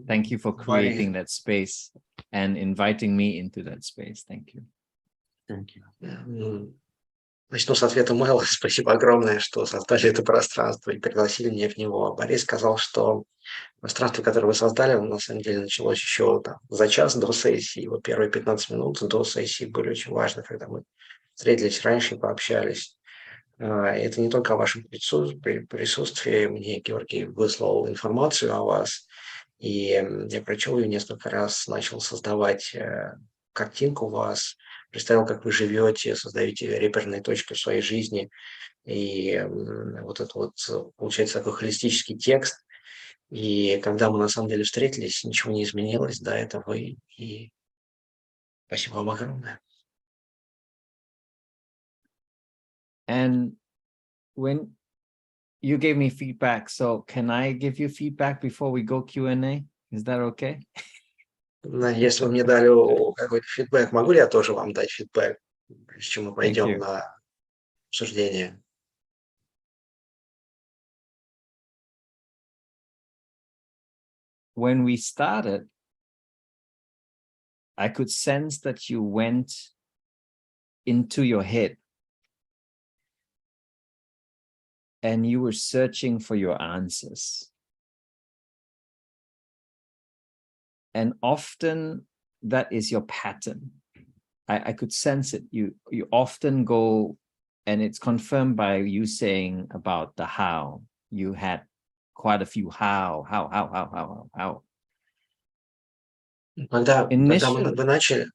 Thank you for creating that space and inviting me into that space. Thank you. Thank you. Начну с ответа Мэла. Спасибо огромное, что создали это пространство и пригласили меня в него. Борис сказал, что пространство, которое вы создали, на самом деле началось еще за час до сессии. Вот первые 15 минут до сессии были очень важны, когда мы встретились раньше и пообщались. Это не только о вашем присутствии. Мне Георгий выслал информацию о вас, и я прочел ее несколько раз, начал создавать картинку вас, представил, как вы живете, создаете реперные точки в своей жизни. И вот это вот получается такой холистический текст. И когда мы на самом деле встретились, ничего не изменилось. Да, это вы. И спасибо вам огромное. And when you gave me feedback, so can I give you feedback before we go Q&A? Is that okay? Если вы мне дали какой-то фидбэк, могу ли я тоже вам дать фидбэк, прежде чем мы пойдем на обсуждение? when we started, I could sense that you went into your head and you were searching for your answers. And often that is your pattern. I could sense it. You often go, and it's confirmed by you saying about the how. You had quite a few how. Когда вы начали,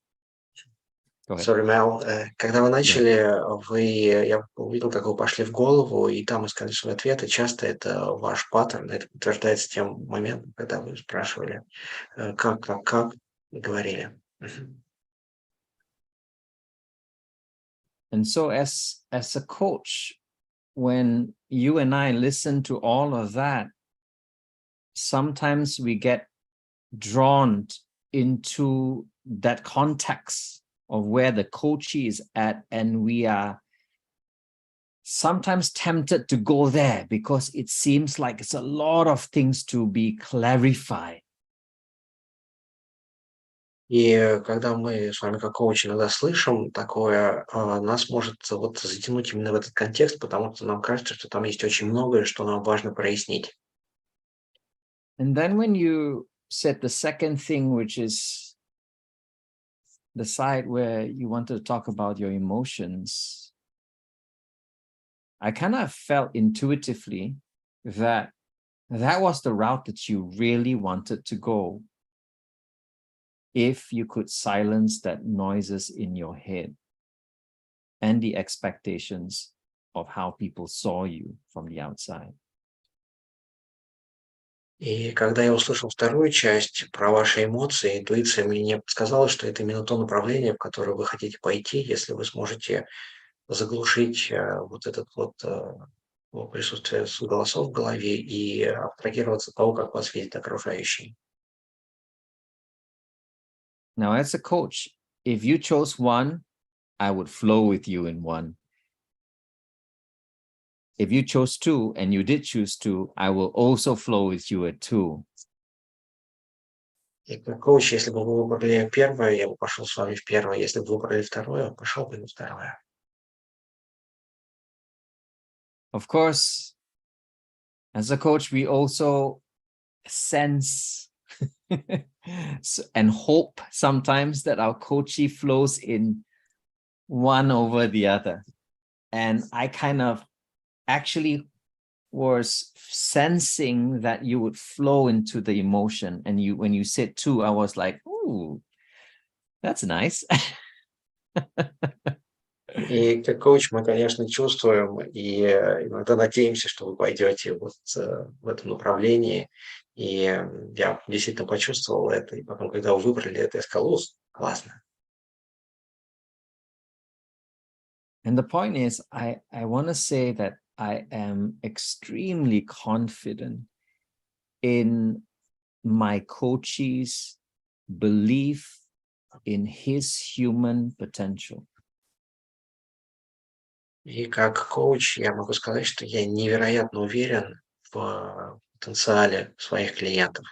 sorry, Мел, когда вы начали, я увидел, как вы пошли в голову, и там искали свои ответы. Часто это ваш паттерн, это подтверждается тем моментом, когда вы спрашивали, как, говорили. And so as a coach, when you and I listen to all of that, sometimes we get drawn into that context of where the coachee is at, and we are sometimes tempted to go there because it seems like it's a lot of things to be clarified. И когда мы с вами как коучи иногда слышим такое, нас может вот затянуть именно в этот контекст, потому что нам кажется, что там есть очень многое, что нам важно прояснить. And then when you said the second thing, which is the side where you wanted to talk about your emotions, I kind of felt intuitively that that was the route that you really wanted to go. If you could silence that noises in your head and the expectations of how people saw you from the outside. И когда я услышал вторую часть про ваши эмоции, интуиция мне подсказала, что это именно то направление, в которое вы хотите пойти, если вы сможете заглушить вот этот вот присутствие голосов в голове и абстрагироваться от того, как вас видят окружающие. Now, as a coach, if you chose one, I would flow with you in one. If you chose two and you did choose two, I will also flow with you at two. И как коуч, если бы вы выбрали первое, я бы пошел с вами в первое. Если бы вы выбрали второе, пошел бы на второе. Of course, as a coach, we also sense and hope sometimes that our coachee flows in one over the other. And I kind of actually was sensing that you would flow into the emotion. And when you said two, I was like, ooh, that's nice. И как коуч мы, конечно, чувствуем и иногда надеемся, что вы пойдете вот в этом направлении. И я действительно почувствовал это. И потом, когда вы выбрали это, я сказал, классно. And the point is, I want to say that I am extremely confident in my coachee's belief in his human potential. И как коуч я могу сказать, что я невероятно уверен в потенциале своих клиентов.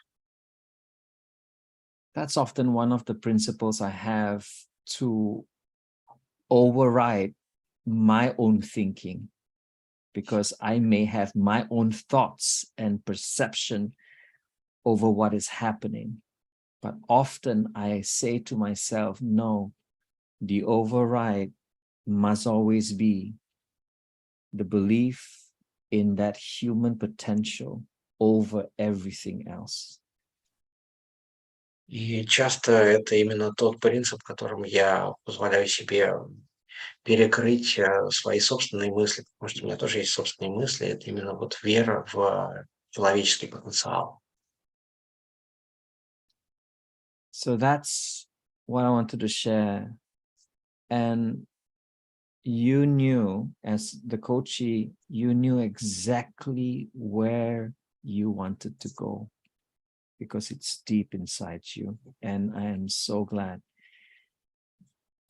That's often one of the principles I have to override my own thinking, because I may have my own thoughts and perception over what is happening. But often I say to myself, no, the override must always be the belief in that human potential over everything else. И часто это именно тот принцип, которым я позволяю себе перекрыть свои собственные мысли, потому что у меня тоже есть собственные мысли, это именно вот вера в человеческий потенциал. So that's what I wanted to share. And you knew, as the coachee, you knew exactly where you wanted to go, because it's deep inside you. And I am so glad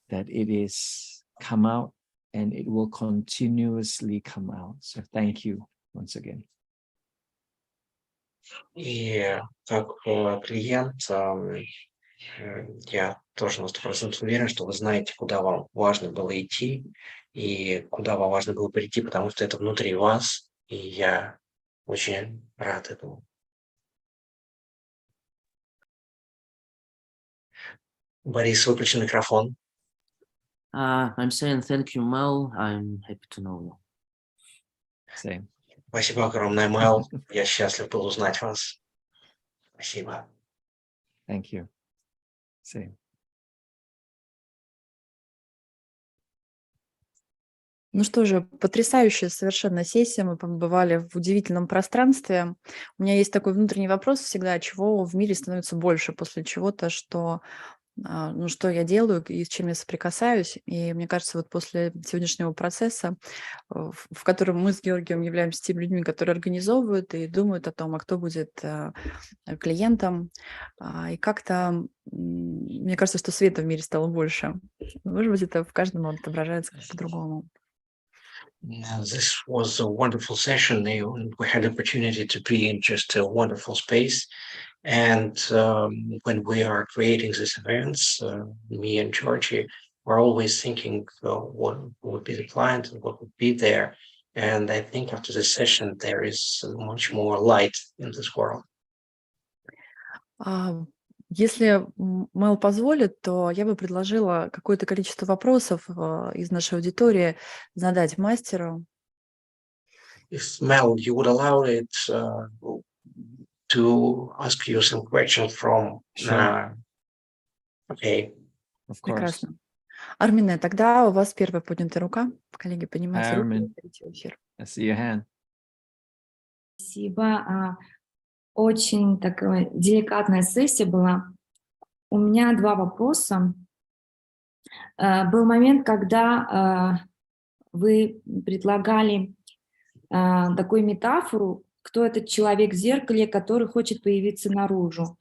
that it is come out, and it will continuously come out. So thank you once again. И как клиент я тоже на 100% уверен, что вы знаете, куда вам важно было идти и куда вам важно было прийти, потому что это внутри вас, и я очень рад этому. Борис, выключи микрофон. I'm saying thank you, Mel. I'm happy to know you. Same. Спасибо огромное, Мэл. Я счастлив был узнать вас. Спасибо. Thank you. Same. Ну что же, потрясающая совершенно сессия. Мы побывали в удивительном пространстве. У меня есть такой внутренний вопрос всегда, чего в мире становится больше после чего-то, что что я делаю и с чем я соприкасаюсь. И мне кажется, вот после сегодняшнего процесса, в котором мы с Георгием являемся теми людьми, которые организовывают и думают о том, а кто будет клиентом. И как-то, мне кажется, что света в мире стало больше. Может быть, это в каждом отображается по-другому. This was a wonderful session. We had the opportunity to be in just a wonderful space. And when we are creating these events, me and Georgie, we're always thinking what would be the client and what would be there. And I think after this session, there is much more light in this world. Если Мэл позволит, то я бы предложила какое-то количество вопросов из нашей аудитории задать мастеру. If Mel, you would allow it to ask you some questions from... Sure. Okay. Of course. Прекрасно. Армине, тогда у вас первая поднятая рука. Коллеги, поднимайте руку. Armin, I see your hand. Спасибо. Очень такая деликатная сессия была. У меня два вопроса. Был момент, когда вы предлагали такую метафору, кто этот человек в зеркале, который хочет появиться наружу.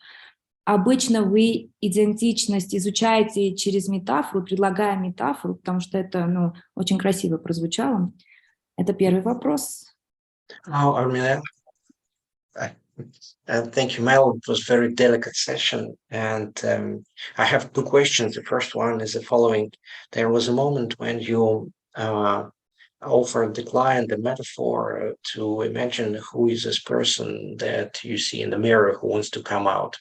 Обычно вы идентичность изучаете через метафору, предлагая метафору, потому что это очень красиво прозвучало. Это первый вопрос. Armin, thank you, Mel. It was a very delicate session. And I have two questions. The first one is the following. There was a moment when you offered the client the metaphor to imagine who is this person that you see in the mirror who wants to come out.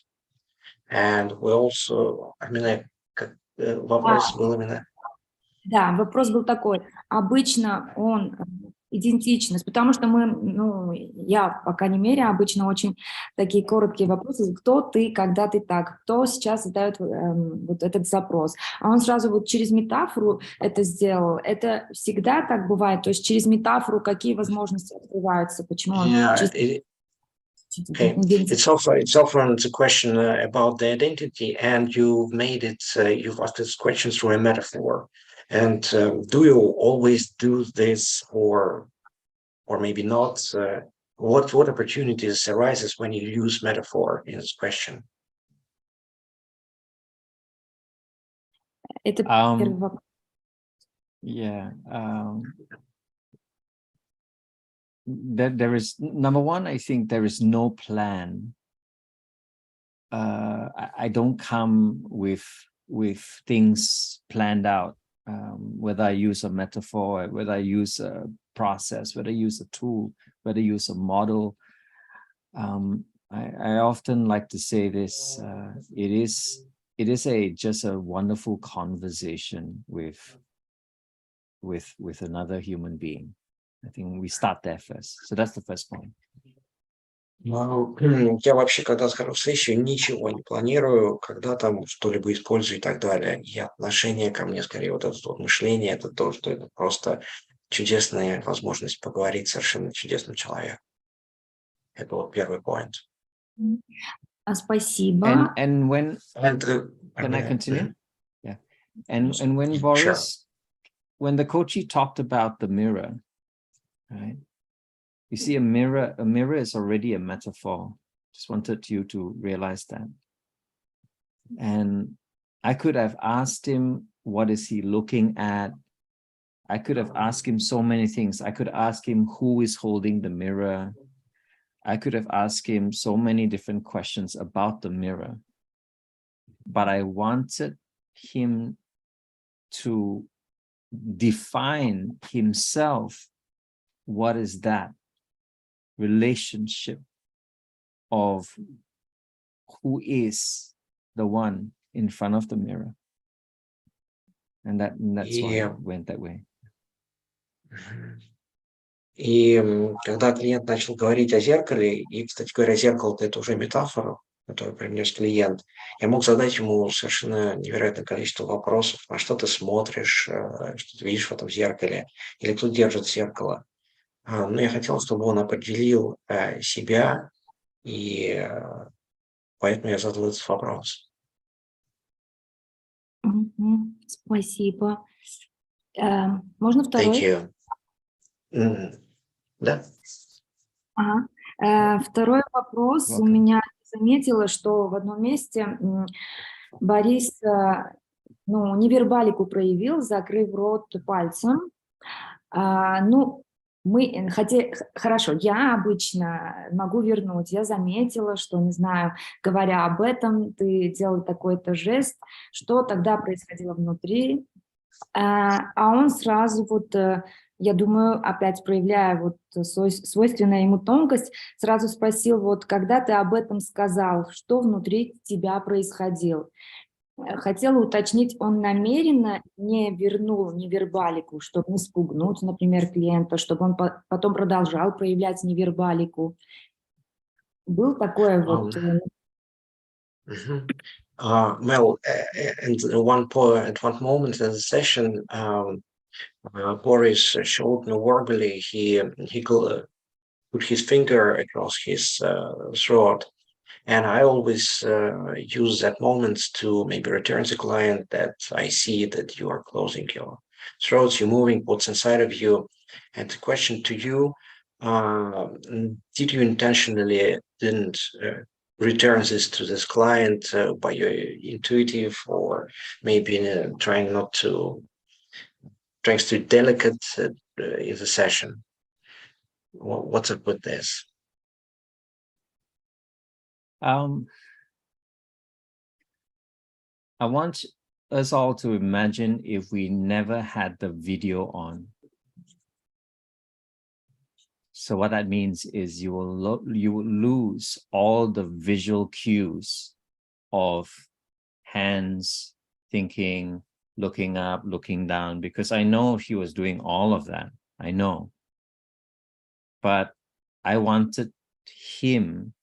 And we also, вопрос был именно... Да, вопрос был такой. Обычно он идентичность, потому что я, по крайней мере, обычно очень такие короткие вопросы. Кто ты, когда ты так? Кто сейчас задает вот этот запрос? А он сразу вот через метафору это сделал. Это всегда так бывает? То есть через метафору какие возможности открываются? Почему он... Okay. It's often a question about the identity, and you've made it. You've asked this question through a metaphor. And do you always do this, or maybe not? What opportunities arises when you use metaphor in this question? Это первый вопрос. Yeah. There is, number one, I think there is no plan. I don't come with things planned out, whether I use a metaphor, whether I use a process, whether I use a tool, whether I use a model. I often like to say this, it is just a wonderful conversation with another human being. I think we start there first. So that's the first point. Я вообще, когда схожу в сессию, ничего не планирую, когда там что-либо использую и так далее. И отношение ко мне, скорее, вот это вот мышление, это то, что это просто чудесная возможность поговорить с совершенно чудесным человеком. Это вот первый point. Спасибо. And when can I continue? Yeah. And when Boris, when the coachee talked about the mirror, right? You see, a mirror is already a metaphor. Just wanted you to realize that. And I could have asked him, what is he looking at? I could have asked him so many things. I could ask him who is holding the mirror. I could have asked him so many different questions about the mirror, but I wanted him to define himself. What is that relationship of who is the one in front of the mirror? And that's why I went that way. И когда клиент начал говорить о зеркале, и, кстати говоря, зеркало – это уже метафора, которую принес клиент, я мог задать ему совершенно невероятное количество вопросов. А что ты смотришь, что ты видишь в этом зеркале, или кто держит зеркало? Но я хотел, чтобы он определил себя, и поэтому я задал этот вопрос. Спасибо. Можно второй? Thank you. Да. Ага. Второй вопрос. У меня заметила, что в одном месте Борис невербалику проявил, закрыв рот пальцем. Хорошо, я обычно могу вернуть. Я заметила, что, не знаю, говоря об этом, ты делал такой-то жест, что тогда происходило внутри. А он сразу я думаю, опять проявляя свойственную ему тонкость, сразу спросил, когда ты об этом сказал, что внутри тебя происходило. Хотела уточнить, он намеренно не вернул невербалику, чтобы не спугнуть, например, клиента, чтобы он потом продолжал проявлять невербалику. Был такое Mel, at one moment in the session, Boris showed me verbally, he put his finger across his throat. And I always use that moment to maybe return the client that I see that you are closing your throat, you're moving what's inside of you. And the question to you, did you intentionally didn't return this to this client by your intuitive, or maybe trying to delicate in the session? What's up with this? I want us all to imagine if we never had the video on. So what that means is you will lose all the visual cues of hands, thinking, looking up, looking down, because I know he was doing all of that. I know. But I wanted him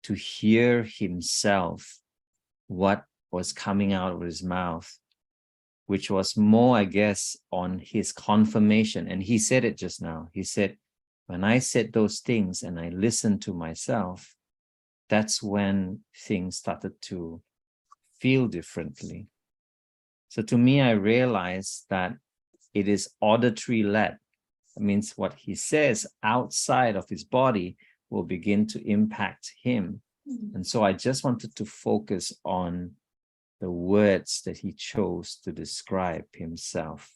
to hear himself what was coming out of his mouth, which was more, I guess, on his confirmation. And he said it just now. He said, when I said those things and I listened to myself, that's when things started to feel differently. So to me, I realized that it is auditory-led. That means what he says outside of his body will begin to impact him. And so I just wanted to focus on the words that he chose to describe himself.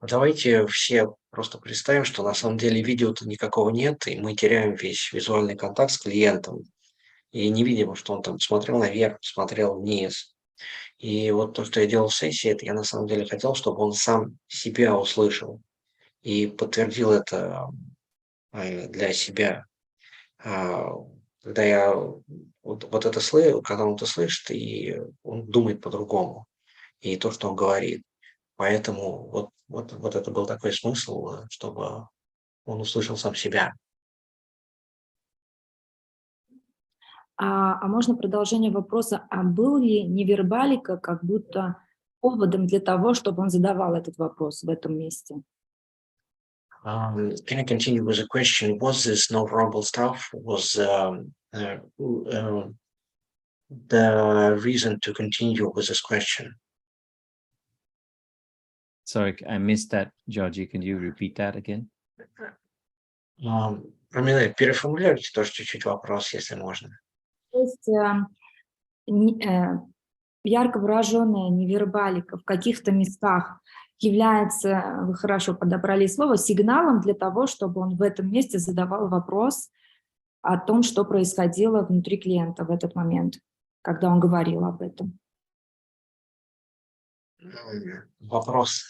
Давайте все просто представим, что на самом деле видео-то никакого нет, и мы теряем весь визуальный контакт с клиентом, и не видим, что он там смотрел наверх, смотрел вниз. И вот то, что я делал в сессии, это я на самом деле хотел, чтобы он сам себя услышал и подтвердил это для себя. Когда я вот это слышу, когда он это слышит, и он думает по-другому, и то, что он говорит. Поэтому вот это был такой смысл, чтобы он услышал сам себя. А можно продолжение вопроса, а был ли невербалика как будто поводом для того, чтобы он задавал этот вопрос в этом месте? Can I continue with the question? Was this non-verbal stuff was the reason to continue with this question? Sorry, I missed that, Georgie. Can you repeat that again? Промиле, переформулируйте тоже чуть-чуть вопрос, если можно. То есть ярко выраженная невербалика в каких-то местах является, вы хорошо подобрали слово, сигналом для того, чтобы он в этом месте задавал вопрос о том, что происходило внутри клиента в этот момент, когда он говорил об этом. Вопрос.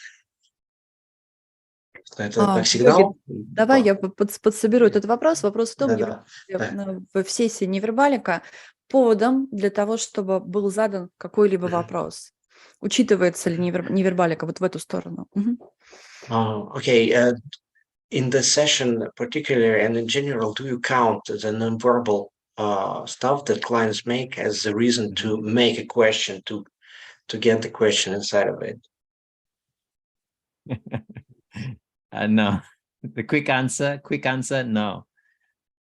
Что это А, как в итоге, сигнал? давай я подсоберу этот вопрос. Вопрос в том, Да. в сессии невербалика поводом для того, чтобы был задан какой-либо вопрос. Учитывается ли невербалика вот в эту сторону? Мгм. Okay. In the session, particularly and in general, do you count the nonverbal stuff that clients make as the reason to make a question, to get the question inside of it? No. The quick answer, no.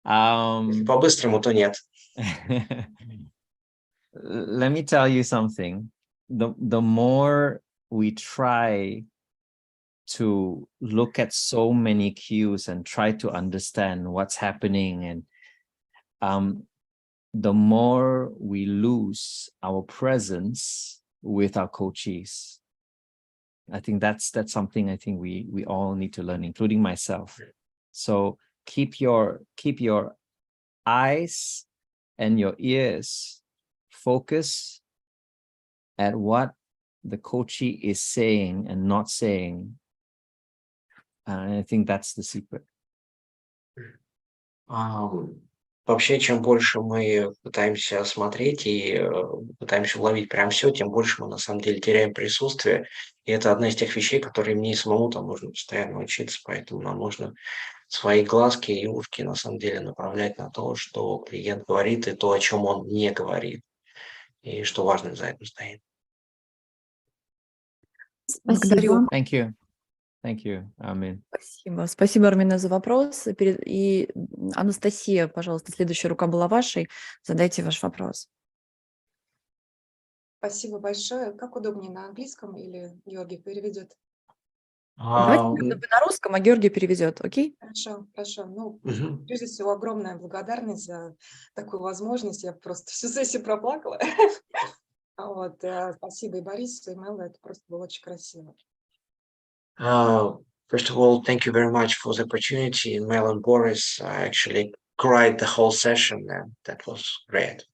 Если по-быстрому, то нет. Let me tell you something. The more we try to look at so many cues and try to understand what's happening, and the more we lose our presence with our coachees. I think that's something I think we all need to learn, including myself. So keep your eyes and your ears focus at what the coachee is saying and not saying. And I think that's the secret. Вообще, чем больше мы пытаемся смотреть и пытаемся уловить прям все, тем больше мы на самом деле теряем присутствие. И это одна из тех вещей, которые мне и самому там нужно постоянно учиться, поэтому нам нужно свои глазки и ушки на самом деле направлять на то, что клиент говорит, и то, о чем он не говорит, и что важно за этим стоит. Благодарю. Спасибо. Thank you, Armin. Спасибо, Армина, за вопрос. И Анастасия, пожалуйста, следующая рука была вашей. Задайте ваш вопрос. Спасибо большое. Как удобнее, на английском или Георгий переведет? Давайте вы на русском, а Георгий переведет, окей? Хорошо. Ну, прежде всего, огромная благодарность за такую возможность. Я просто всю сессию проплакала. Вот, спасибо и Борису, и Мэлу. Это просто было очень красиво. First of all, thank you very much for the opportunity. Mel and Boris, I actually cried the whole session, and that was great.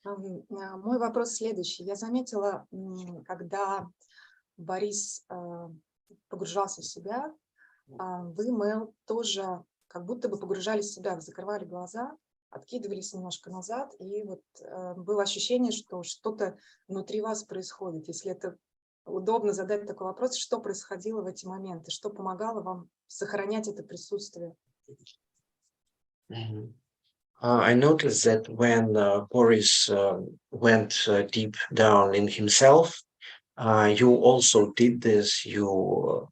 Мой вопрос следующий. Я заметила, когда Борис погружался в себя, вы, Мэл, тоже как будто бы погружались в себя, вы закрывали глаза, откидывались немножко назад, и вот было ощущение, что что-то внутри вас происходит. Если это удобно задать такой вопрос, что происходило в эти моменты, что помогало вам сохранять это присутствие? I noticed that when Boris went deep down in himself, you also did this. You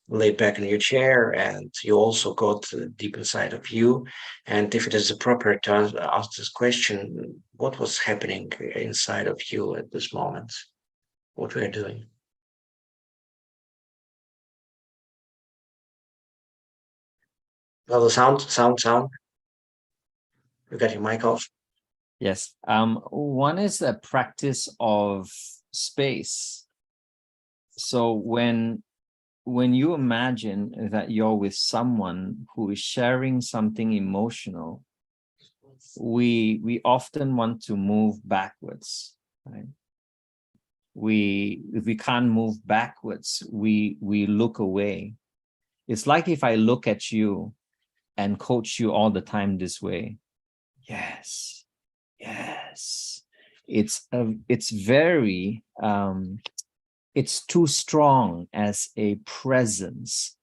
lay back in your chair and you also got deep inside of you. And if it is appropriate to ask this question, what was happening inside of you at this moment? What were you doing? Well, the sound. You got your mic off? Yes. One is a practice of space. So when you imagine that you're with someone who is sharing something emotional, we often want to move backwards, right? If we can't move backwards, we look away. It's like if I look at you and coach you all the time this way. Yes. It's very it's too strong as a presence,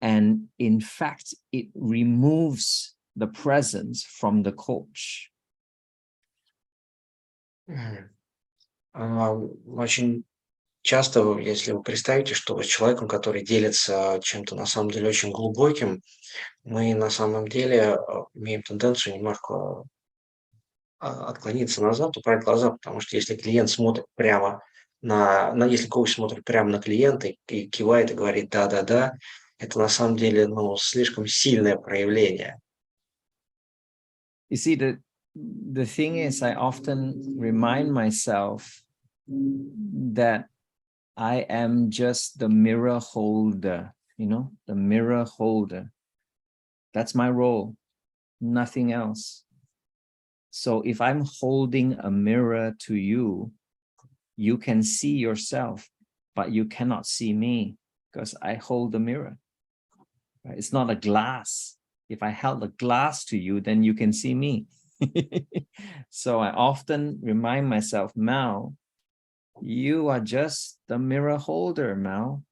and in fact it removes the presence from the coach. Очень часто, если вы представите, что вы с человеком, который делится чем-то на самом деле очень глубоким, мы на самом деле имеем тенденцию немножко отклониться назад, убрать глаза, потому что если клиент смотрит прямо если коуч смотрит прямо на клиента и кивает и говорит «да», это на самом деле, слишком сильное проявление. You see, the thing is, I often remind myself that I am just the mirror holder, you know, the mirror holder. That's my role, nothing else. So if I'm holding a mirror to you, you can see yourself, but you cannot see me because I hold the mirror. Right? It's not a glass. If I held a glass to you, then you can see me. So I often remind myself, Mel, you are just the mirror holder, Mel.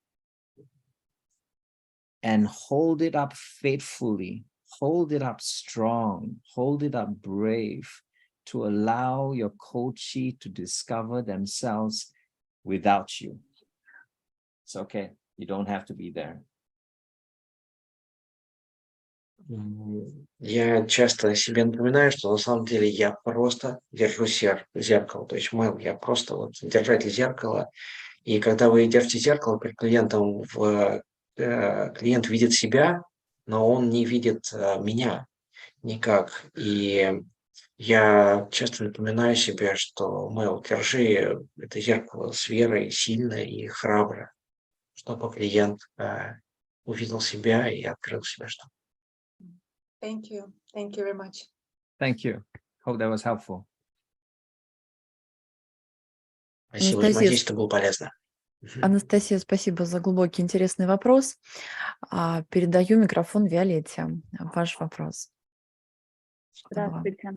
And hold it up faithfully, hold it up strong, hold it up brave to allow your coachee to discover themselves without you. It's okay. You don't have to be there. Я часто себе напоминаю, что на самом деле я просто держу зеркало. То есть, Мэл, я просто вот держатель зеркала. И когда вы держите зеркало перед клиентом, клиент видит себя, но он не видит меня никак. И я часто напоминаю себе, что, Мэл, держи это зеркало с верой, сильно и храбро, чтобы клиент увидел себя и открыл себя. Thank you. Thank you very much. Thank you. Hope that was helpful. Спасибо, Анастасия, надеюсь, это было полезно. Анастасия, спасибо за глубокий, интересный вопрос. Передаю микрофон Виолетте. Ваш вопрос. Здравствуйте.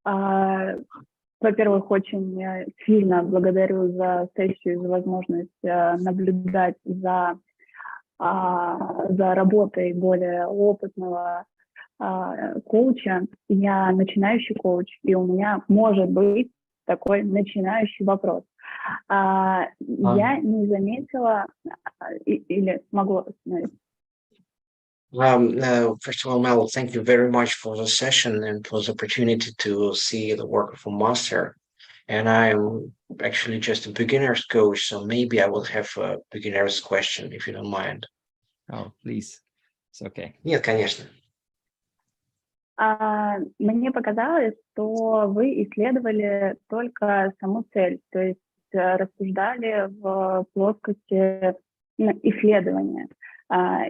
Во-первых, очень сильно благодарю за сессию, за возможность наблюдать за работой более опытного коуча. Я начинающий коуч, и у меня может быть такой начинающий вопрос. Я не заметила или могу остановить. First of all, Mel, thank you very much for the session and for the opportunity to see the work of a master. And I'm actually just a beginner's coach, so maybe I will have a beginner's question, if you don't mind. Oh, please. It's okay. Нет, конечно. Мне показалось, что вы исследовали только саму цель, то есть рассуждали в плоскости исследования.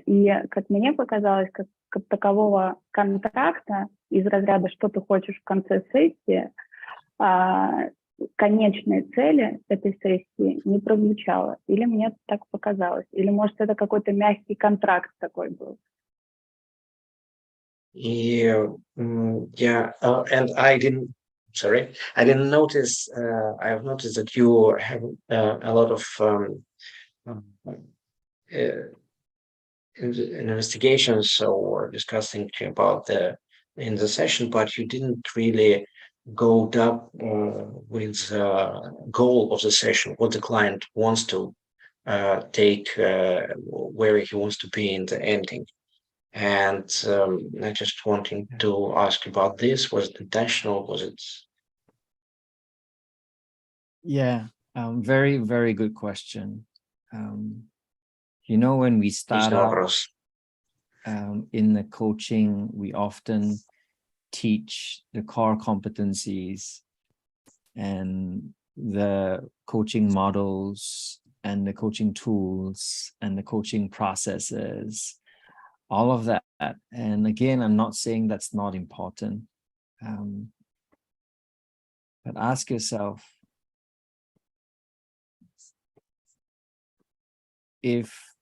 И, как мне показалось, как такового контракта из разряда «что ты хочешь в конце сессии», конечной цели этой сессии не прозвучало. Или мне так показалось. Или, может, это какой-то мягкий контракт такой был. Yeah, and I didn't notice, I have noticed that you have a lot of investigations or discussing about in the session, but you didn't really go up with the goal of the session, what the client wants to take, where he wants to be in the ending. And I just wanting to ask about this. Was it intentional? Was it? Yeah, very, very good question. You know, when we start out in the coaching, we often teach the core competencies and the coaching models and the coaching tools and the coaching processes, all of that. And again, I'm not saying that's not important, but ask yourself, if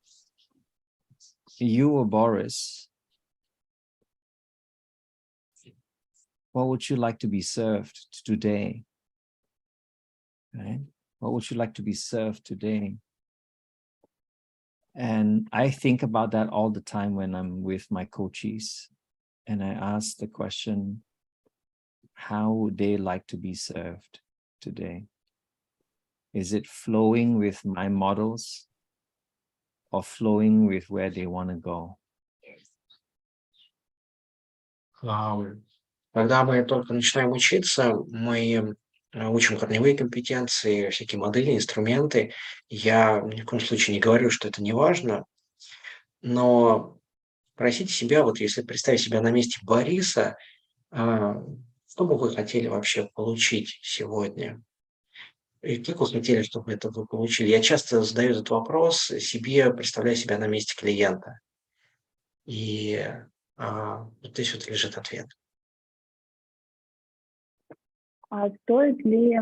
you were Boris, what would you like to be served today? Right? What would you like to be served today? And I think about that all the time when I'm with my coachees, and I ask the question, how would they like to be served today? Is it flowing with my models or flowing with where they want to go? Когда мы только начинаем учиться, мы учим корневые компетенции, всякие модели, инструменты. Я ни в коем случае не говорю, что это не важно, но спросите себя, вот если представить себя на месте Бориса, что бы вы хотели вообще получить сегодня? И как вы хотели, чтобы это вы получили? Я часто задаю этот вопрос себе, представляя себя на месте клиента. И вот здесь вот лежит ответ. А стоит ли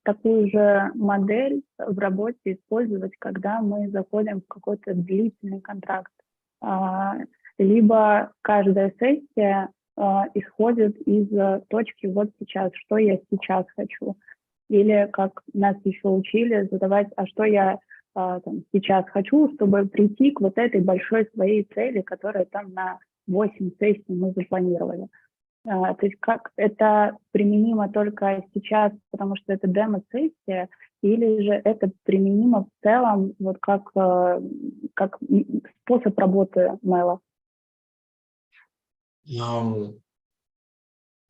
такую же модель в работе использовать, когда мы заходим в какой-то длительный контракт? Либо каждая сессия исходит из точки вот сейчас, что я сейчас хочу. Или, как нас еще учили, задавать, а что я сейчас хочу, чтобы прийти к вот этой большой своей цели, которая там на 8 сессий мы запланировали. То есть как это применимо только сейчас, потому что это демо-сессия, или же это применимо в целом вот как способ работы Мэла?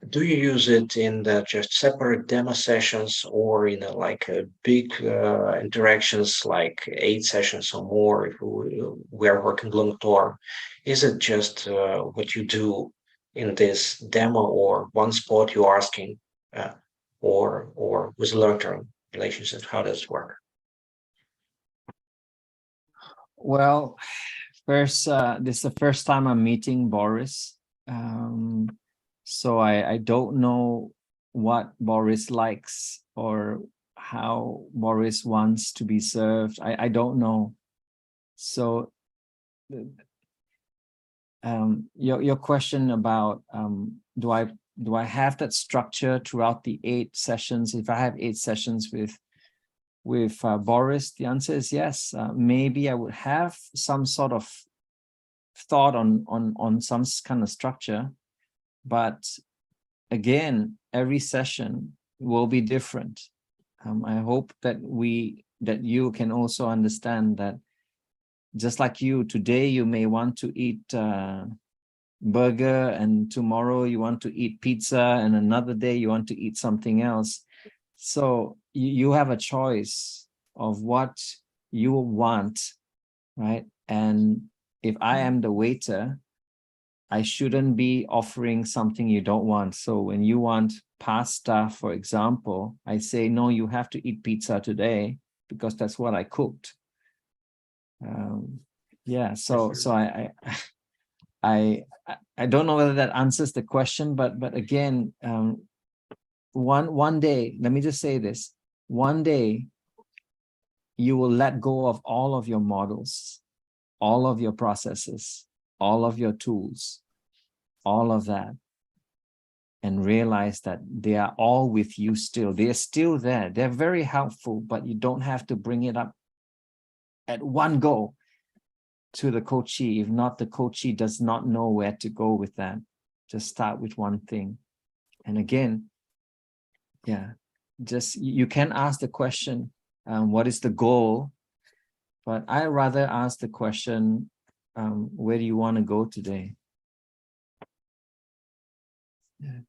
Do you use it in the just separate demo sessions or in like a big interactions like 8 sessions or more if we are working long term? Is it just what you do in this demo or one spot you're asking or with long-term relationships? How does it work? Well, first, this is the first time I'm meeting Boris. So I don't know what Boris likes or how Boris wants to be served. I don't know. So your question about do I have that structure throughout the 8 sessions? If I have 8 sessions with Boris, the answer is yes. Maybe I would have some sort of thought on some kind of structure, but again, every session will be different. I hope that you can also understand that just like you, today you may want to eat burger, and tomorrow you want to eat pizza, and another day you want to eat something else. So you have a choice of what you want, right? And if I am the waiter, I shouldn't be offering something you don't want. So when you want pasta, for example, I say, no, you have to eat pizza today because that's what I cooked. Yeah, so I don't know whether that answers the question, but again, one day, let me just say this, one day you will let go of all of your models, all of your processes, all of your tools, all of that, and realize that they are all with you still. They're still there. They're very helpful, but you don't have to bring it up at one go to the coachee. If not, the coachee does not know where to go with that. Just start with one thing. And again, yeah, just you can ask the question, what is the goal? But I rather ask the question, where do you want to go today? Yeah.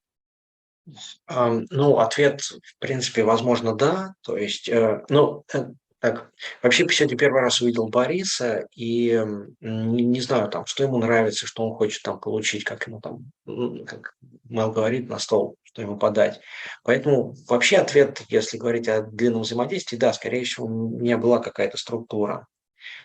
Ну, ответ, в принципе, возможно, да. То есть, так, вообще, сегодня первый раз увидел Бориса, и не знаю, там, что ему нравится, что он хочет там получить, как ему там, как Мел говорит, на стол, что ему подать. Поэтому вообще ответ, если говорить о длинном взаимодействии, да, скорее всего, у меня была какая-то структура.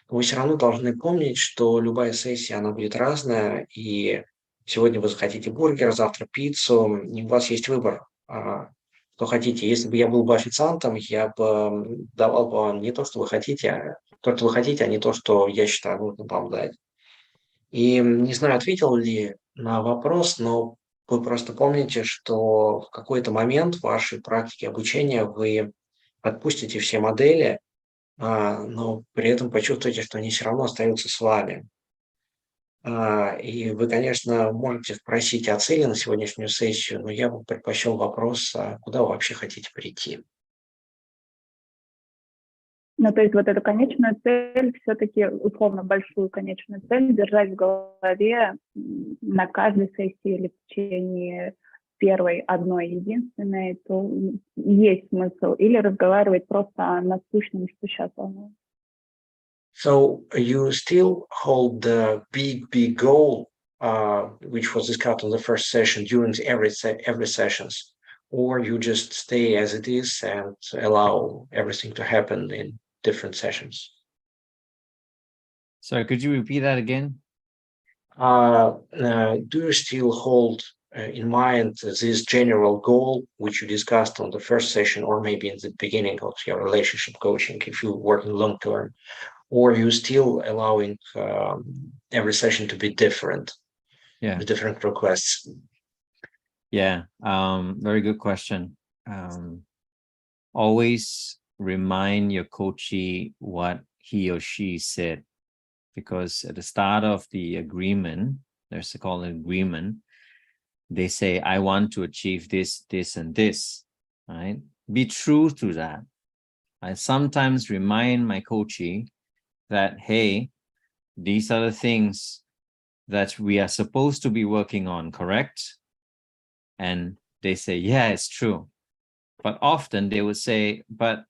Но вы все равно должны помнить, что любая сессия, она будет разная, и сегодня вы захотите бургер, завтра пиццу, и у вас есть выбор, что хотите. Если бы я был бы официантом, я бы давал бы вам не то, что вы хотите, а не то, что я считаю нужно вам дать. И не знаю, ответил ли на вопрос, но вы просто помните, что в какой-то момент в вашей практике обучения вы отпустите все модели, но при этом почувствуете, что они все равно остаются с вами. И вы, конечно, можете спросить о цели на сегодняшнюю сессию, но я бы предпочел вопрос, куда вы вообще хотите прийти. Ну, то есть вот эту конечную цель, все-таки условно большую конечную цель держать в голове на каждой сессии или в течение первой, одной, единственной, то есть смысл. Или разговаривать просто о насущном, что сейчас волнует. So you still hold the big goal, which was discussed in the first session during every sessions, or you just stay as it is and allow everything to happen in different sessions? Sorry, could you repeat that again? Do you still hold in mind this general goal which you discussed on the first session, or maybe in the beginning of your relationship coaching, if you work in long term, or you still allowing every session to be different? Yeah. The different requests. Yeah, very good question. Always remind your coachee what he or she said, because at the start of the agreement, there's a called an agreement, they say, I want to achieve this, this, and this, right? Be true to that. I sometimes remind my coachee that, hey, these are the things that we are supposed to be working on, correct? And they say, yeah, it's true. But often they would say, but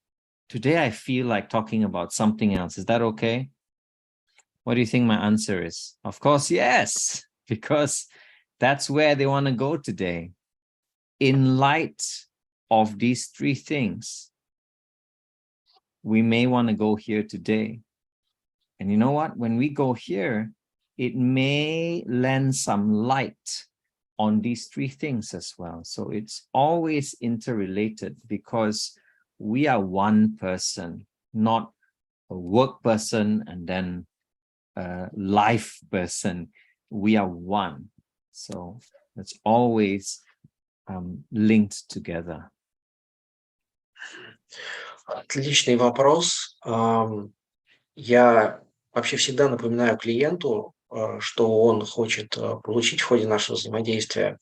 today I feel like talking about something else. Is that okay? What do you think my answer is? Of course, yes, because that's where they want to go today. In light of these three things, we may want to go here today. And you know what? When we go here, it may lend some light on these three things as well. So it's always interrelated, because we are one person, not a work person and then a life person. We are one. So it's always linked together. Отличный вопрос. Я вообще всегда напоминаю клиенту, что он хочет получить в ходе нашего взаимодействия.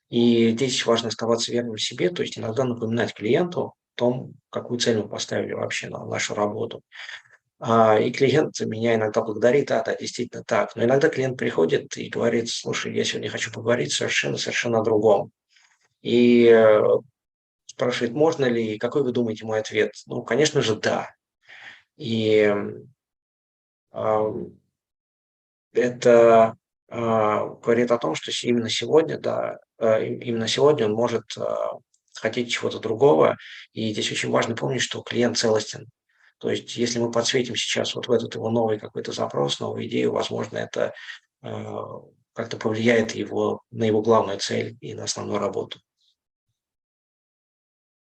И здесь важно оставаться верным себе, то есть иногда напоминать клиенту о том, какую цель мы поставили вообще на нашу работу. И клиент меня иногда благодарит, да, действительно так. Но иногда клиент приходит и говорит, слушай, я сегодня хочу поговорить совершенно о другом. И спрашивает, можно ли, какой вы думаете мой ответ? Ну, конечно же, да. И это говорит о том, что именно сегодня, да, именно сегодня он может хотеть чего-то другого. И здесь очень важно помнить, что клиент целостен. То есть если мы подсветим сейчас вот в этот его новый какой-то запрос, новую идею, возможно, это как-то повлияет на его главную цель и на основную работу.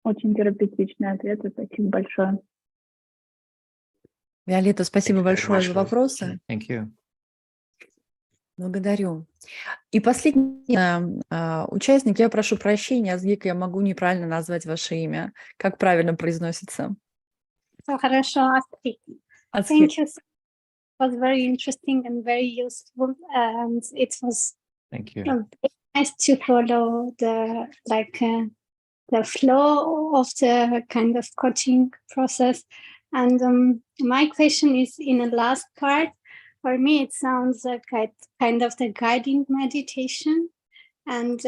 Очень терапевтичный ответ, и спасибо большое. Виолетта, спасибо Thank you very большое much за for- вопросы. Thank you. Благодарю. И последний участник, я прошу прощения, Азгик, я могу неправильно назвать ваше имя. Как правильно произносится? So, хорошо, Astrid. Азгик. Thank you. It was very interesting and very useful, and it was Thank you. nice to follow the flow of the kind of coaching process. And my question is in the last part. For me, it sounds like kind of the guiding meditation. And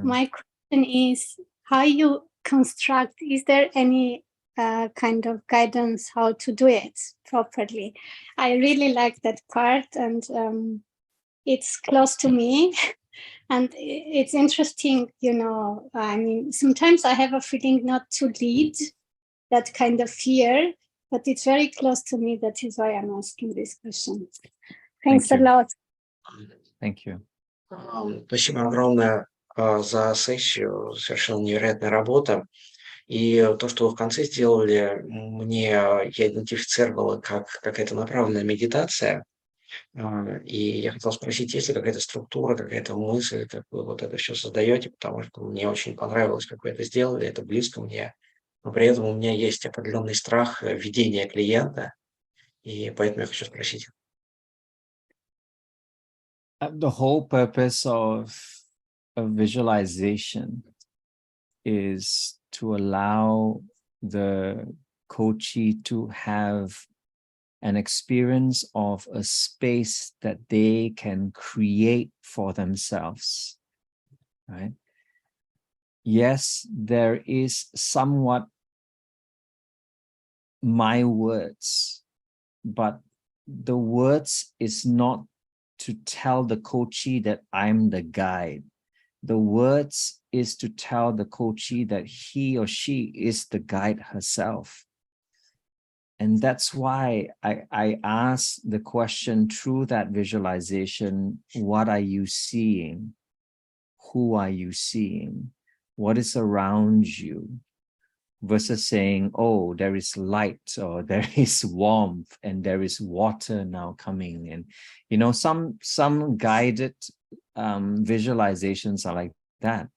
my question is how you construct, is there any kind of guidance how to do it properly? I really like that part, and it's close to me. And it's interesting, I mean, sometimes I have a feeling not to lead, that kind of fear, but it's very close to me. That is why I'm asking this question. Thanks a you. lot. Thank you. Спасибо огромное за сессию, совершенно невероятная работа. И то, что вы в конце сделали, я идентифицировала как какая-то направленная медитация. И я хотел спросить, есть ли какая-то структура, какая-то мысль, как вы вот это все создаете, потому что мне очень понравилось, как вы это сделали, это близко мне. Но при этом у меня есть определенный страх ведения клиента, и поэтому я хочу спросить. The whole purpose of a visualization is to allow the coachee to have an experience of a space that they can create for themselves, right? Yes, there is somewhat my words, but the words is not to tell the coachee that I'm the guide. the words is to tell the coachee that he or she is the guide herself. And that's why I ask the question through that visualization, what are you seeing? Who are you seeing? What is around you? Versus saying, oh, there is light or there is warmth and there is water now coming. And, you know, some guided visualizations are like that.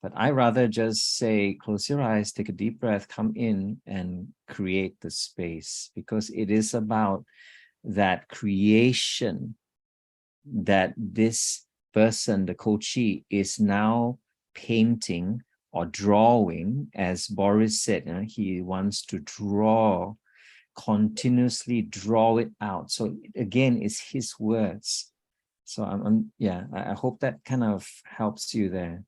But I rather just say, close your eyes, take a deep breath, come in and create the space, because it is about that creation that this person, the coachee, is now painting or drawing. As Boris said, he wants to draw, continuously draw it out. So again, it's his words. So I hope that kind of helps you there.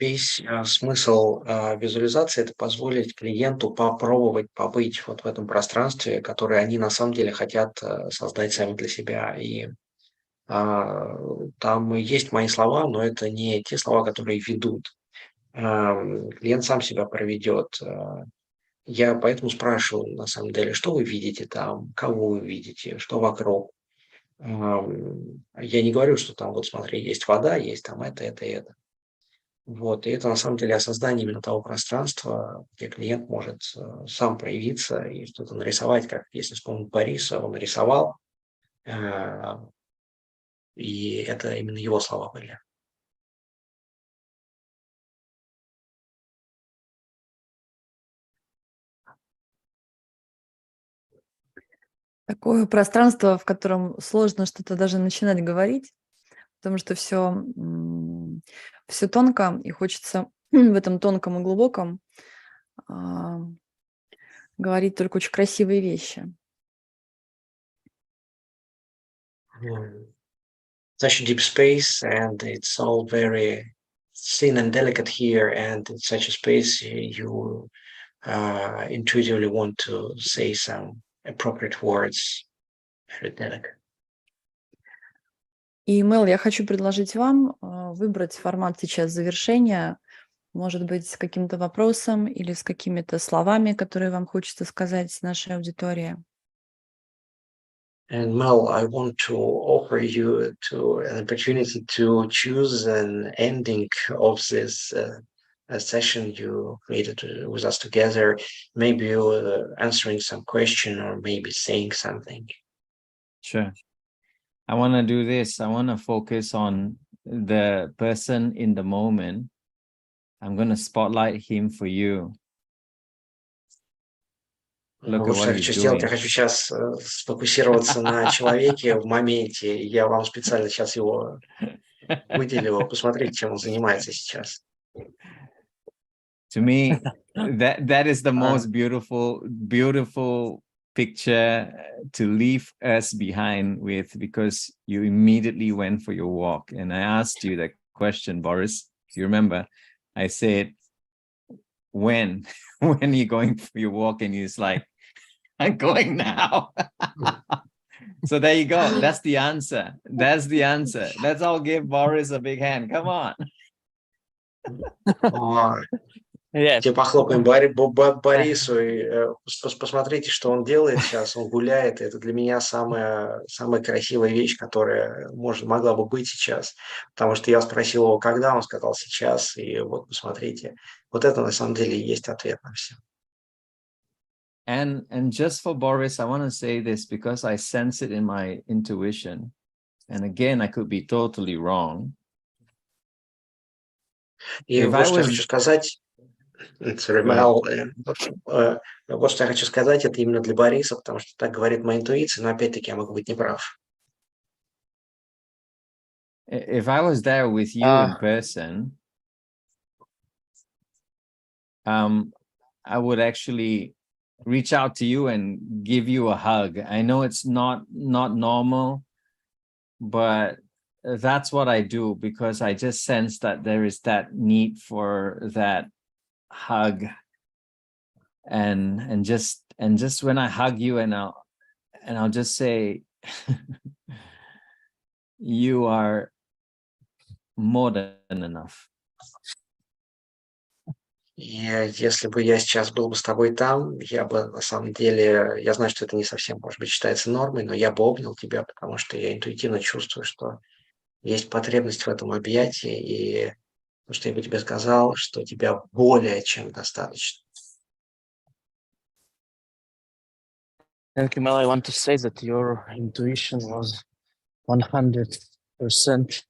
Весь смысл визуализации – это позволить клиенту попробовать побыть вот в этом пространстве, которое они на самом деле хотят создать сами для себя. И там есть мои слова, но это не те слова, которые ведут. Клиент сам себя проведет. Я поэтому спрашиваю, на самом деле, что вы видите там, кого вы видите, что вокруг. Я не говорю, что там, вот смотри, есть вода, есть там это и это. Вот, и это на самом деле о создании именно того пространства, где клиент может сам проявиться и что-то нарисовать, как если вспомнить Бориса, он нарисовал, и это именно его слова были. Такое пространство, в котором сложно что-то даже начинать говорить, потому что все тонко, и хочется в этом тонком и глубоком говорить только очень красивые вещи. Such a deep space, and it's all very thin and delicate here, and in such a space you intuitively want to say some appropriate words, very delicate. И, Мэл, я хочу предложить вам выбрать формат сейчас завершения, может быть, с каким-то вопросом или с какими-то словами, которые вам хочется сказать нашей аудитории. And Mel, I want to offer you an opportunity to choose an ending of this session you created with us together. Maybe you answering some question or maybe saying something. Sure. I want to do this. I want to focus on the person in the moment. I'm going to spotlight him for you. Look at Вот what что я he's хочу сделать. Я doing. хочу сейчас сфокусироваться на человеке в моменте. Я вам специально сейчас его выделил. Посмотрите, чем он занимается сейчас. To me, that is the most beautiful picture to leave us behind with, because you immediately went for your walk. And I asked you that question, Boris. If you remember, I said, when are you going for your walk? And he's like, I'm going now. So there you go. That's the answer. That's the answer. Let's all give Boris a big hand. Come on. Все похлопаем Борису и посмотрите, что он делает сейчас. Он гуляет. Это для меня самая красивая вещь, которая могла бы быть сейчас. Потому что я спросил его, когда, он сказал сейчас. И вот посмотрите. Вот это на самом деле и есть ответ на все. And just for Boris, I want to say this because I sense it in my intuition. And again, I could be totally wrong. И вот что я хочу сказать. Sorry, Mel. Вот что я хочу сказать, это именно для Бориса, потому что так говорит моя интуиция, но опять-таки я могу быть неправ. If I was there with you in person, I would actually reach out to you and give you a hug. I know it's not normal, but that's what I do, because I just sense that there is that need for that hug, and just when I hug you, and I'll just say, you are more than enough. И если бы я сейчас был бы с тобой там, я бы на самом деле, я знаю, что это не совсем, может быть, считается нормой, но я бы обнял тебя, потому что я интуитивно чувствую, что есть потребность в этом объятии, и то, что я бы тебе сказал, что тебя более чем достаточно. Thank you, Mel. I want to say that your intuition was 100%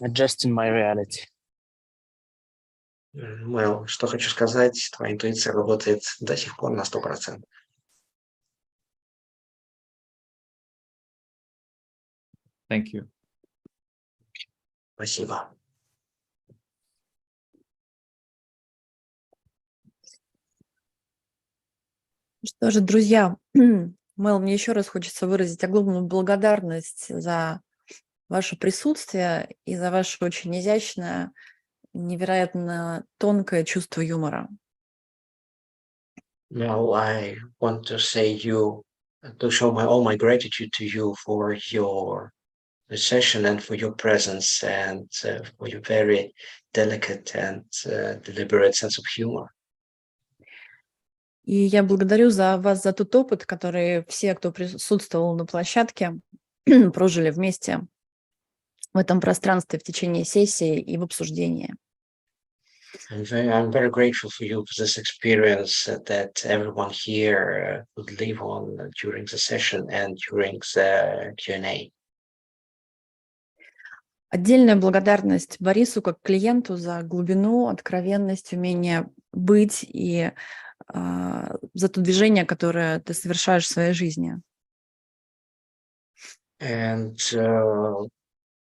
adjusting my reality. Мэл, что хочу сказать, твоя интуиция работает до сих пор на 100%. Thank you. Спасибо. Что же, друзья, Мэл, мне еще раз хочется выразить огромную благодарность за ваше присутствие и за ваше очень изящное, невероятно тонкое чувство юмора. Now I want to say you to show all my gratitude to you for your session and for your presence and for your very delicate and deliberate sense of humor. И я благодарю вас за тот опыт, который все, кто присутствовал на площадке, прожили вместе в этом пространстве в течение сессии и в обсуждении. I'm very grateful for you for this experience that everyone here would live on during the session and during the Q&A. Отдельная благодарность Борису как клиенту за глубину, откровенность, умение быть и за то движение, которое ты совершаешь в своей жизни. And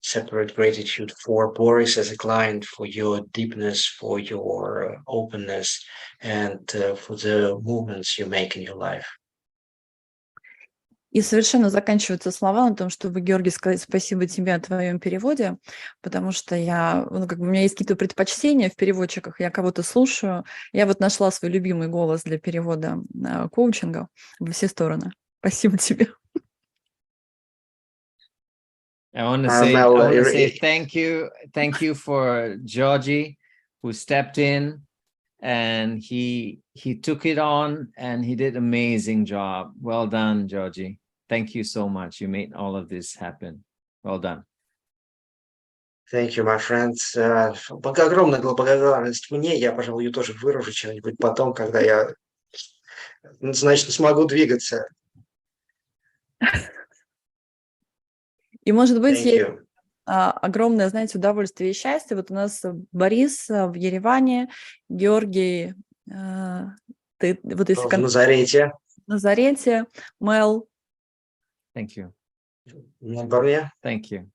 separate gratitude for Boris as a client, for your deepness, for your openness, and for the movements you make in your life. И совершенно заканчиваются слова на том, чтобы, Георгий, сказать спасибо тебе о твоем переводе, потому что у меня есть какие-то предпочтения в переводчиках, я кого-то слушаю. Я вот нашла свой любимый голос для перевода коучинга во все стороны. Спасибо тебе. I want to say thank you for Georgie, who stepped in and he took it on and he did an amazing job. Well done, Georgie. Thank you so much. You made all of this happen. Well done. Thank you, my friends. Огромная благодарность мне. Я, пожалуй, ее тоже выражу что-нибудь потом, когда я, значит, смогу двигаться. И, может быть, Thank you. огромное, знаете, удовольствие и счастье. Вот у нас Борис в Ереване, Георгий, ты, вот если В Назарете. В Назарете, Мэл. Thank you. Thank you.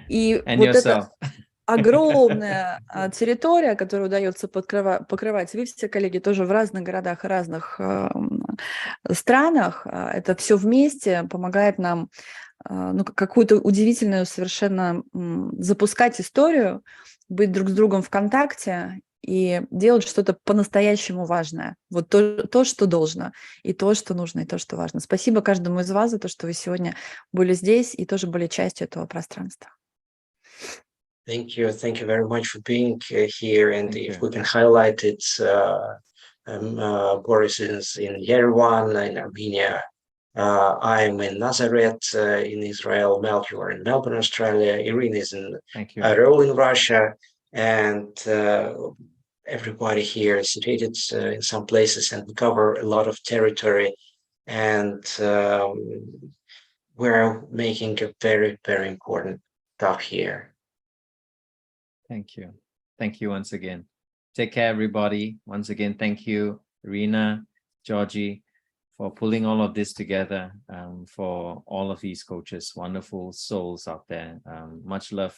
И And вот yourself. эта огромная территория, которую удается покрывать, вы все, коллеги, тоже в разных городах и разных странах, это все вместе помогает нам какую-то удивительную совершенно запускать историю, быть друг с другом в контакте и делать что-то по-настоящему важное. Вот то, что должно, и то, что нужно, и то, что важно. Спасибо каждому из вас за то, что вы сегодня были здесь и тоже были частью этого пространства. Thank you very much for being here. And if we can highlight it, Boris is in Yerevan, in Armenia. I'm in Nazareth, in Israel. Mel, you are in Melbourne, Australia. Irene is in Orel in Russia. And everybody here is situated in some places, and we cover a lot of territory. And we're making a very, very important stuff here. Thank you. Thank you once again. Take care, everybody. Once again, thank you, Irina, Georgie, for pulling all of this together, for all of these coaches, wonderful souls out there. Much love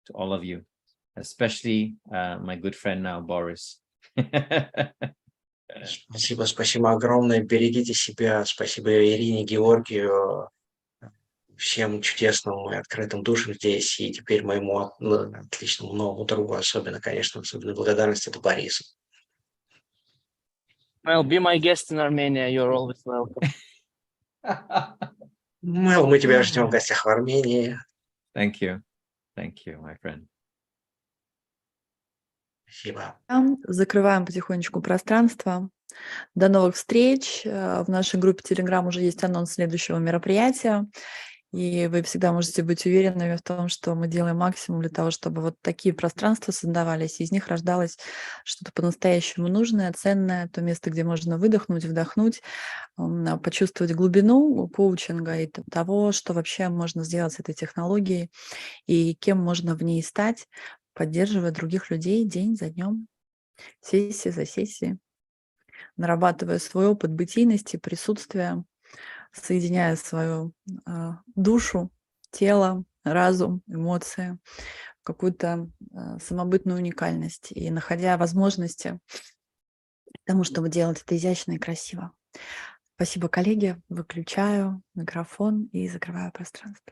to all of you, especially my good friend now, Boris. Спасибо огромное. Берегите себя. Спасибо Ирине, Георгию, всем чудесным и открытым душам здесь, и теперь моему отличному новому другу особенно благодарность это Борису. Well, be my guest in Armenia. You're always welcome. Мэл, мы тебя ждем в гостях в Армении. Thank you. Thank you, my friend. Спасибо. Закрываем потихонечку пространство. До новых встреч. В нашей группе Telegram уже есть анонс следующего мероприятия. И вы всегда можете быть уверенными в том, что мы делаем максимум для того, чтобы вот такие пространства создавались, и из них рождалось что-то по-настоящему нужное, ценное, то место, где можно выдохнуть, вдохнуть, почувствовать глубину коучинга и того, что вообще можно сделать с этой технологией, и кем можно в ней стать, поддерживая других людей день за днем, сессия за сессией, нарабатывая свой опыт бытийности, присутствия, соединяя свою душу, тело, разум, эмоции, какую-то самобытную уникальность и находя возможности тому, чтобы делать это изящно и красиво. Спасибо, коллеги. Выключаю микрофон и закрываю пространство.